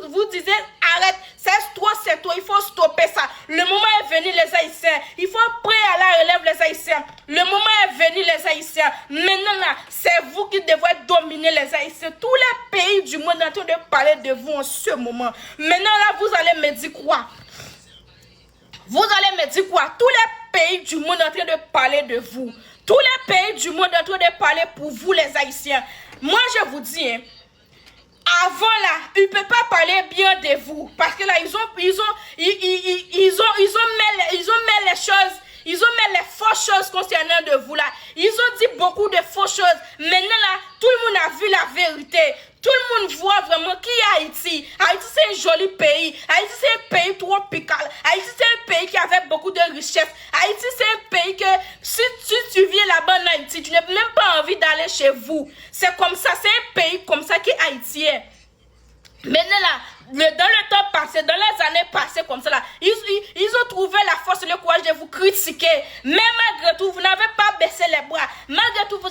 vous disiez arrête. C'est trop. Il faut stopper ça. Le moment est venu les Haïtiens. Il faut prêt à la relève les Haïtiens. Le moment est venu les Haïtiens. Maintenant là, c'est vous qui devrez dominer les Haïtiens. Tous les pays du monde sont en train de parler de vous en ce moment. Maintenant là, vous allez me dire quoi? Vous allez me dire quoi? Tous les pays du monde sont en train de parler de vous. Tous les pays du monde sont en train de parler pour vous les Haïtiens. Moi je vous dis, hein, avant là, ils ne peuvent pas parler bien de vous. Parce que là, ils ont mis les choses. Ils ont mis les fausses choses concernant de vous là. Ils ont dit beaucoup de fausses choses. Maintenant là, tout le monde a vu la vérité. Tout le monde voit vraiment qui est Haïti. Haïti c'est un joli pays. Haïti c'est un pays tropical. Haïti c'est un pays qui avait beaucoup de richesses. Haïti c'est un pays que si tu viens là-bas en Haïti, tu n'as même pas envie d'aller chez vous. C'est comme ça, c'est un pays comme ça qui est haïtien. Maintenant là, dans le temps passé, dans les années passées comme ça là, ils ont trouvé la force et le courage de vous critiquer. Mais malgré tout, vous n'avez pas baissé les bras. Malgré tout, vous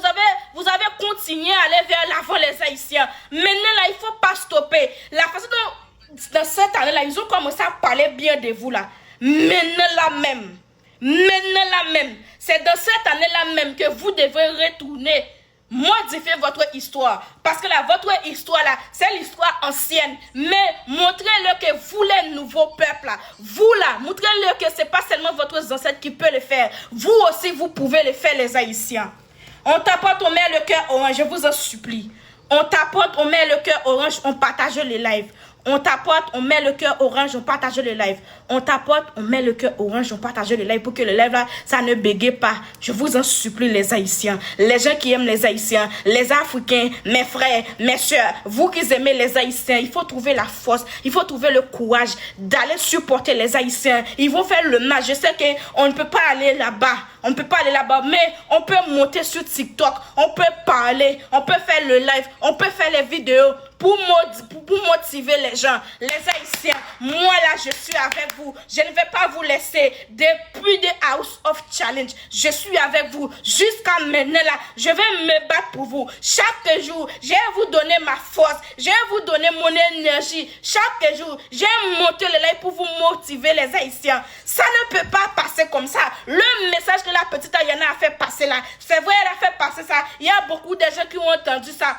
avez continué à aller vers l'avant les Haïtiens. Maintenant là, il ne faut pas stopper. La façon dont, dans cette année là, ils ont commencé à parler bien de vous là. Maintenant là même, c'est dans cette année là même que vous devez retourner. Modifiez votre histoire. Parce que là, votre histoire là, c'est l'histoire ancienne. Mais montrez-le que vous, les nouveaux peuples là, vous là, montrez-le que ce n'est pas seulement votre ancêtre qui peut le faire. Vous aussi, vous pouvez le faire, les Haïtiens. On t'apporte, on met le cœur orange, je vous en supplie. On t'apporte, on met le cœur orange, on partage les lives. On t'apporte, on met le cœur orange, on partage le live. On t'apporte, on met le cœur orange, on partage le live pour que le live là, ça ne bégaye pas. Je vous en supplie les Haïtiens, les gens qui aiment les Haïtiens, les Africains, mes frères, mes soeurs, vous qui aimez les Haïtiens, il faut trouver la force, il faut trouver le courage d'aller supporter les Haïtiens. Ils vont faire le match. Je sais qu'on ne peut pas aller là-bas. on ne peut pas aller là-bas, mais on peut monter sur TikTok, on peut parler, on peut faire le live, on peut faire les vidéos pour motiver les gens. Les Haïtiens, moi là, je suis avec vous. Je ne vais pas vous laisser depuis des House of Challenge. Je suis avec vous jusqu'à maintenant là. Je vais me battre pour vous. Chaque jour, je vais vous donner ma force. Je vais vous donner mon énergie. Chaque jour, je vais monter le live pour vous motiver les Haïtiens. Ça ne peut pas passer comme ça. Le message que la petite Ayana a fait passer là, c'est vrai, elle a fait passer ça. Il y a beaucoup de gens qui ont entendu ça.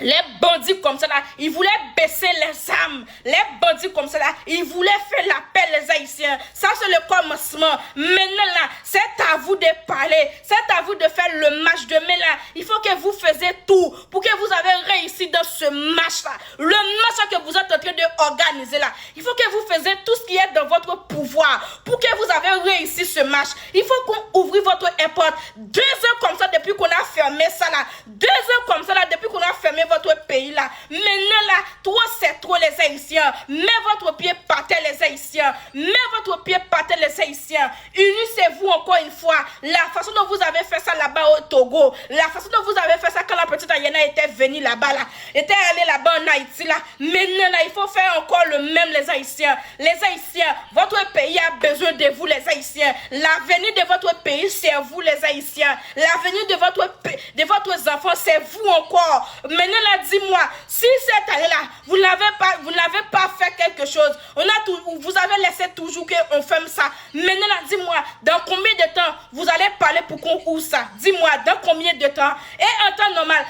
Les bandits comme ça là, ils voulaient baisser les armes. Les bandits comme ça là, ils voulaient faire la paix les Haïtiens. Ça c'est le commencement. Maintenant là, c'est à vous de parler. C'est à vous de faire le match de mai là. Il faut que vous faisiez tout pour que vous avez réussi dans ce match là. Le match que vous êtes en train d'organiser là. Il faut que vous faisiez tout ce qui est dans votre pouvoir pour que vous avez réussi ce match. Il faut qu'on ouvre votre import. 2 heures comme ça depuis qu'on a fermé ça là. 2 heures comme ça là depuis qu'on a fermé votre pays là. Maintenant là, toi c'est trop les Haïtiens. Mets votre pied par terre les Haïtiens. Mets votre pied par terre les Haïtiens. Unissez-vous encore une fois. La façon dont vous avez fait ça là-bas au Togo, la façon dont vous avez fait ça quand la petite Ayana était venue là-bas là, était allée là-bas en Haïti là. Maintenant là, il faut faire encore le même les Haïtiens. Les Haïtiens, votre pays a besoin de vous les Haïtiens. L'avenir de votre pays c'est vous les Haïtiens. L'avenir de votre enfants c'est vous encore. Maintenant là, dis-moi, si cette année-là, vous n'avez pas fait quelque chose, vous avez laissé toujours qu'on ferme ça. Maintenant là, dis-moi, dans combien de temps vous allez parler pour qu'on ouvre ça? Dis-moi, dans combien de temps? Et en temps normal,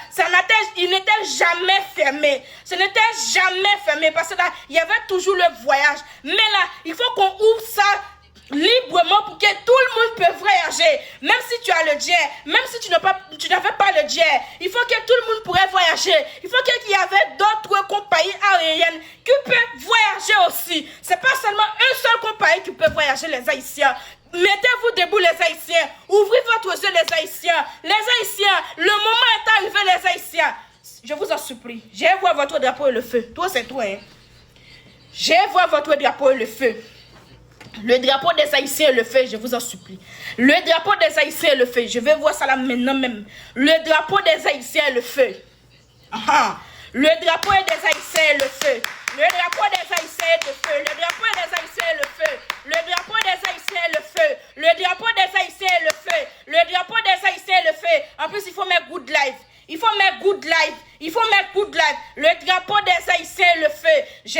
il n'était jamais fermé. Ce n'était jamais fermé parce que là, il y avait toujours le voyage. Mais là, il faut qu'on ouvre ça librement pour que tout le monde puisse voyager. Même si tu as le jet, même si tu n'avais pas le jet, il faut que tout le monde pourrait voyager. Il faut qu'il y avait d'autres compagnies aériennes qui peuvent voyager aussi. C'est pas seulement une seule compagnie qui peut voyager les Haïtiens. Mettez-vous debout les Haïtiens. Ouvrez votre yeux les Haïtiens. Les Haïtiens, le moment est arrivé les Haïtiens. Je vous en supplie. Je vais voir votre drapeau et le feu. Toi c'est toi hein. Je vais voir votre drapeau et le feu. Le drapeau des Haïtiens et le feu, je vous en supplie. Le drapeau des Haïtiens et le feu, je vais voir ça là maintenant même. Le drapeau des Haïtiens et le feu. Le drapeau des Haïtiens et le feu. Le drapeau des Haïtiens et le feu. Le drapeau des Haïtiens et le feu. Le drapeau des Haïtiens et le feu. Le drapeau des Haïtiens et le feu. Le drapeau des Haïtiens et le feu. En plus, il faut mettre good life. Il faut mettre good life. Il faut mettre good life. Le drapeau des Haïtiens et le feu. Je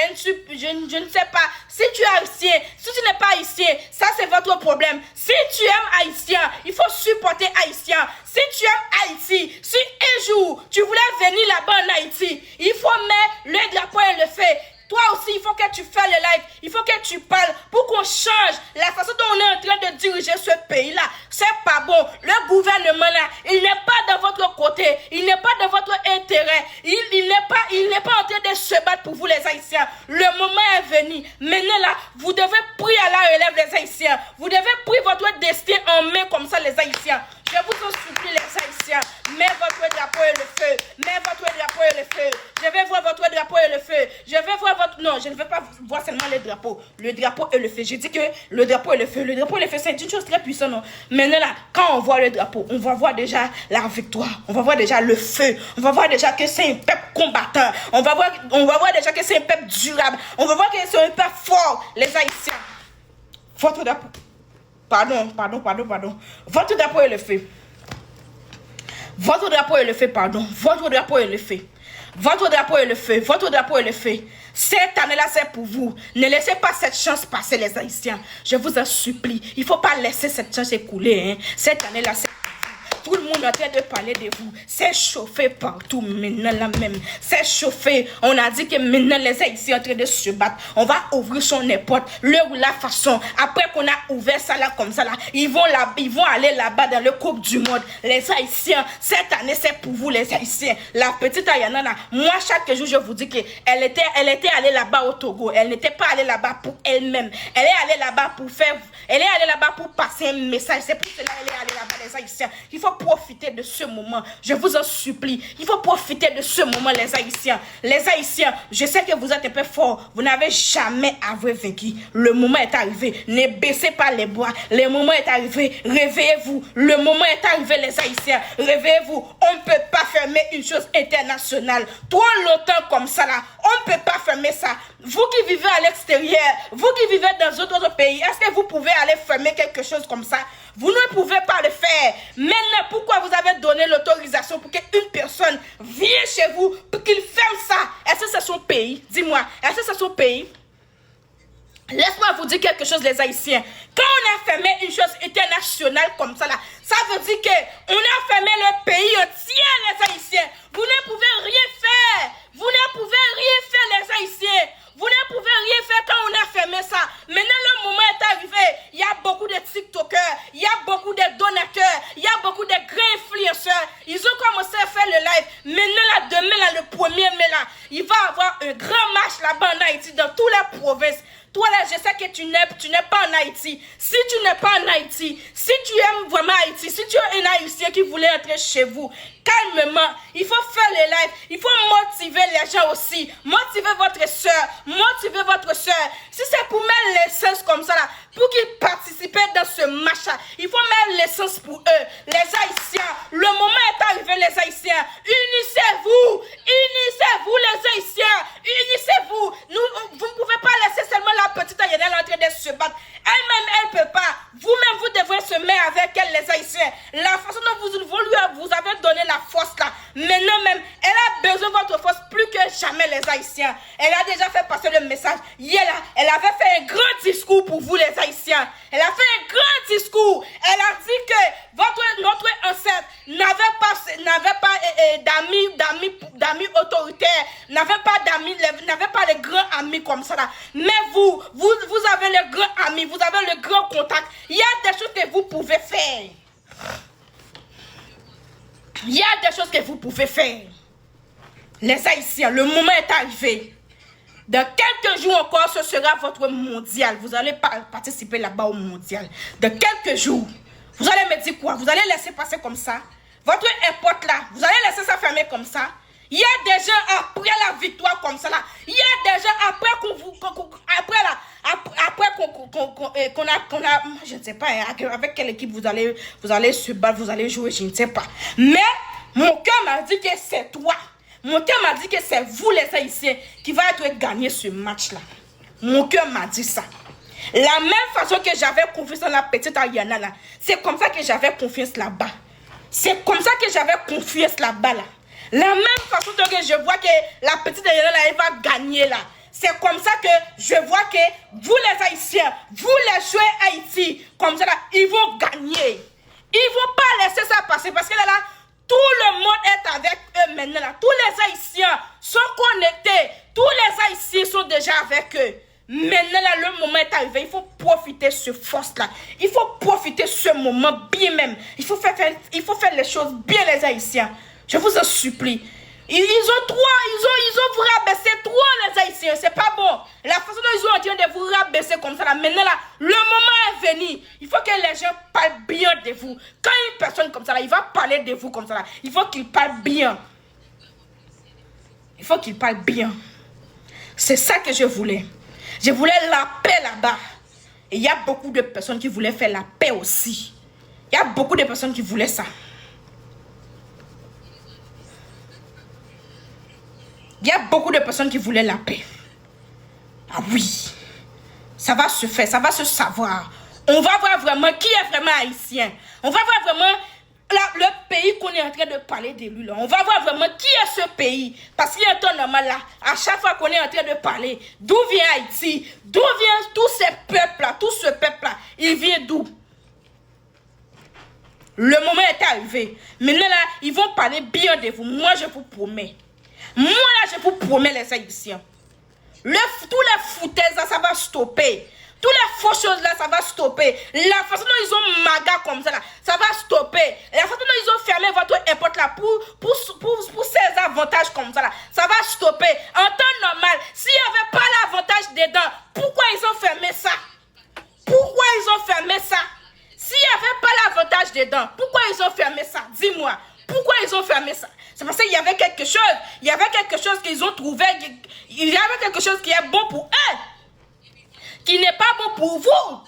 ne sais pas. Si tu es haïtien, si tu n'es pas haïtien, ça c'est votre problème. Si tu aimes haïtien, il faut supporter haïtien. Si tu aimes Haïti, si un jour tu voulais venir là-bas en Haïti, il faut mettre le drapeau et le feu. Toi aussi, il faut que tu fasses le live. Il faut que tu parles pour qu'on change la façon dont on est en train de diriger ce pays-là. C'est pas bon. Le gouvernement là, il n'est pas de votre côté. Il n'est pas de votre intérêt. Il n'est pas en train de se battre pour vous les Haïtiens. Le moment est venu. Maintenant là, vous devez prier à la relève les Haïtiens. Vous devez prier votre destin en main comme ça les Haïtiens. Je vous en supplie les Haïtiens. Mets votre drapeau et le feu. Mets votre drapeau et le feu. Je vais voir votre drapeau et le feu. Je vais voir votre... Non, je ne vais pas voir seulement les drapeaux. Le drapeau et le feu. Je dis que le drapeau et le feu. Le drapeau et le feu, c'est une chose très puissante. Non? Maintenant là, quand on voit le drapeau, on va voir déjà la victoire. On va voir déjà le feu. On va voir déjà que c'est un peuple combattant. On va voir déjà que c'est un peuple durable. On va voir que c'est un peuple fort, les Haïtiens. Votre drapeau. Pardon. Votre drapeau est le feu. Votre drapeau est le feu, pardon. Votre drapeau est le feu. Votre drapeau est le feu. Votre drapeau est le feu. Cette année-là, c'est pour vous. Ne laissez pas cette chance passer, les Haïtiens. Je vous en supplie. Il ne faut pas laisser cette chance écouler. Hein. Cette année-là, c'est pour vous. Tout le monde est en train de parler de vous. C'est chauffé partout maintenant là même. C'est chauffé. On a dit que maintenant les Haïtiens sont en train de se battre. On va ouvrir son n'importe l'heure ou la façon. Après qu'on a ouvert ça là comme ça là, ils vont aller là-bas dans le Coupe du Monde. Les Haïtiens, cette année c'est pour vous les Haïtiens. La petite Ayana là, moi chaque jour je vous dis que elle était allée là-bas au Togo. Elle n'était pas allée là-bas pour elle-même. Elle est allée là-bas pour passer un message. C'est pour cela qu'elle est allée là-bas les Haïtiens. Il faut faut profiter de ce moment. Je vous en supplie. Il faut profiter de ce moment, les Haïtiens. Les Haïtiens, je sais que vous êtes un peu forts. Vous n'avez jamais vaincu. Le moment est arrivé. Ne baissez pas les bras. Le moment est arrivé. Réveillez-vous. Le moment est arrivé, les Haïtiens. Réveillez-vous. On ne peut pas fermer une chose internationale. Trop longtemps comme ça, là. On ne peut pas fermer ça. Vous qui vivez à l'extérieur, vous qui vivez dans d'autres pays, est-ce que vous pouvez aller fermer quelque chose comme ça? Vous ne pouvez pas le faire. Maintenant, pourquoi vous avez donné l'autorisation pour qu'une personne vienne chez vous pour qu'il ferme ça? Est-ce que c'est son pays? Dis-moi, est-ce que c'est son pays? Laisse-moi vous dire quelque chose, les Haïtiens. Quand on a fermé une chose internationale comme ça, là, ça veut dire qu'on a fermé le pays entier, les Haïtiens. Vous ne pouvez rien faire. Vous ne pouvez rien faire, les Haïtiens. Vous ne pouvez rien faire quand on a fermé ça. Maintenant, le moment est arrivé. Il y a beaucoup de TikTokers, il y a beaucoup de donateurs, il y a beaucoup de grands influenceurs. Ils ont commencé à faire le live. Maintenant, là, demain, là, le 1er mai, là, il va y avoir un grand match là-bas en Haïti, dans toutes les provinces. Toi là, je sais que tu n'es pas en Haïti. Si tu n'es pas en Haïti, si tu aimes vraiment Haïti, si tu es un Haïtien qui voulait entrer chez vous, calmement, il faut faire le live, il faut motiver les gens aussi. Motiver votre soeur, motiver votre soeur. Si c'est pour mettre l'essence comme ça là, pour qu'ils participent dans ce match-là, il faut mettre l'essence pour eux. Les Haïtiens, le moment est arrivé, les Haïtiens. Unissez-vous, unissez-vous les Haïtiens, unissez-vous. Vous ne pouvez pas laisser seulement la petite Ayenel en train de se battre. Elle-même, elle ne peut pas. Vous-même, vous devrez se mettre avec elle, les Haïtiens. La façon dont vous avez donné la force là, maintenant même, elle a besoin de votre force plus que jamais, les Haïtiens. Elle a déjà fait passer le message. Hier là, elle avait fait un grand discours pour vous, les Haïtiens. Elle a fait un grand discours. Elle a dit que notre ancêtre n'avait pas d'amis autoritaires, n'avait pas les grands amis comme ça là. Mais vous avez les grands amis, vous avez le grand contact. Il y a des choses que vous pouvez faire. Il y a des choses que vous pouvez faire. Les Haïtiens, le moment est arrivé. Dans quelques jours encore, ce sera votre mondial. Vous allez participer là-bas au mondial. Dans quelques jours, vous allez me dire quoi? Vous allez laisser passer comme ça? Votre airport là, vous allez laisser ça fermer comme ça? Il y a des gens après la victoire comme ça là. Il y a des gens après qu'on a, je ne sais pas, avec quelle équipe vous allez se battre, vous allez jouer, je ne sais pas. Mais mon cœur m'a dit que c'est toi. Mon cœur m'a dit que c'est vous les Haïtiens qui va être gagner ce match-là. Mon cœur m'a dit ça. La même façon que j'avais confiance dans la petite Ayana là, c'est comme ça que j'avais confiance là-bas. C'est comme ça que j'avais confiance là-bas là. La même façon que je vois que la petite Ayana là, elle va gagner là. C'est comme ça que je vois que vous les Haïtiens, vous les joueurs Haïti, comme ça là, ils vont gagner. Ils ne vont pas laisser ça passer parce que là, tout le monde est avec eux maintenant. Là. Tous les Haïtiens sont connectés. Tous les Haïtiens sont déjà avec eux. Maintenant, là, le moment est arrivé. Il faut profiter de ce force-là. Il faut profiter de ce moment bien même. Il faut faire les choses bien, les Haïtiens. Je vous en supplie. Ils ont vous rabaissé trop, les Haïtiens. C'est pas bon. La façon dont ils sont en train de vous rabaisser comme ça, là, maintenant, là, le moment est venu. Il faut que les gens parlent bien de vous. Quand une personne comme ça, là, il va parler de vous comme ça, là, il faut qu'il parle bien. Il faut qu'il parle bien. C'est ça que je voulais. Je voulais la paix là-bas. Et il y a beaucoup de personnes qui voulaient faire la paix aussi. Il y a beaucoup de personnes qui voulaient ça. Il y a beaucoup de personnes qui voulaient la paix. Ah oui. Ça va se faire, ça va se savoir. On va voir vraiment qui est vraiment haïtien. On va voir vraiment le pays qu'on est en train de parler de lui. Là. On va voir vraiment qui est ce pays. Parce qu'il y a un temps normal là. À chaque fois qu'on est en train de parler, d'où vient Haïti? D'où vient tous ces peuples-là? Tout ce peuple-là, il vient d'où? Le moment est arrivé. Maintenant là, ils vont parler bien de vous. Moi, je vous promets. Moi, là, je vous promets, les Haïtiens. Tous les foutaises, là, ça va stopper. Toutes les fausses choses, là, ça va stopper. La façon dont ils ont maga comme ça, là, ça va stopper. La façon dont ils ont fermé votre airport, là, pour ces avantages comme ça, là, ça va stopper. En temps normal, s'il n'y avait pas l'avantage dedans, pourquoi ils ont fermé ça? Pourquoi ils ont fermé ça? S'il n'y avait pas l'avantage dedans. Pourquoi ils ont fermé ça? Dis-moi. Pourquoi ils ont fermé ça? C'est parce qu'il y avait quelque chose. Il y avait quelque chose qu'ils ont trouvé. Il y avait quelque chose qui est bon pour eux. Qui n'est pas bon pour vous.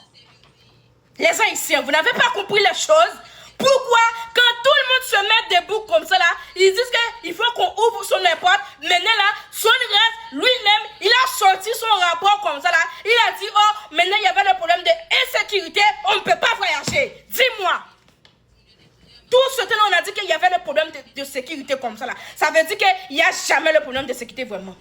Les Haïtiens, vous n'avez pas compris les choses. Pourquoi, quand tout le monde se met debout comme ça là, ils disent qu'il faut qu'on ouvre son porte. Maintenant là, son reste, lui-même, il a sorti son rapport comme ça là. Il a dit, oh, maintenant il y avait le problème d'insécurité, on ne peut pas voyager. Dis-moi. Tout ce temps on a dit qu'il y avait le problème de sécurité comme ça là. Ça veut dire qu'il n'y a jamais le problème de sécurité vraiment.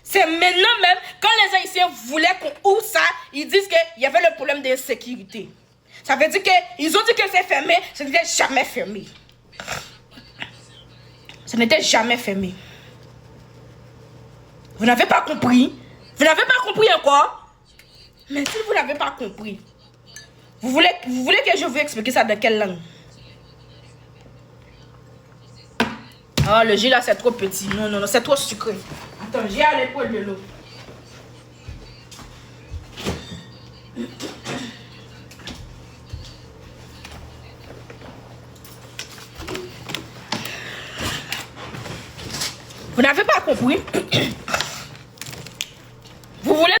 C'est maintenant même, quand les Haïtiens voulaient qu'on ouvre ça, ils disent qu'il y avait le problème de sécurité. Ça veut dire qu'ils ont dit que c'est fermé, ce n'était jamais fermé. Ce n'était jamais fermé. Vous n'avez pas compris? Vous n'avez pas compris encore? Mais si vous n'avez pas compris, vous voulez que je vous explique ça dans quelle langue? Oh, le jus là c'est trop petit. Non, non, non, c'est trop sucré. Attends, j'ai à l'épaule de l'eau. Vous n'avez pas compris?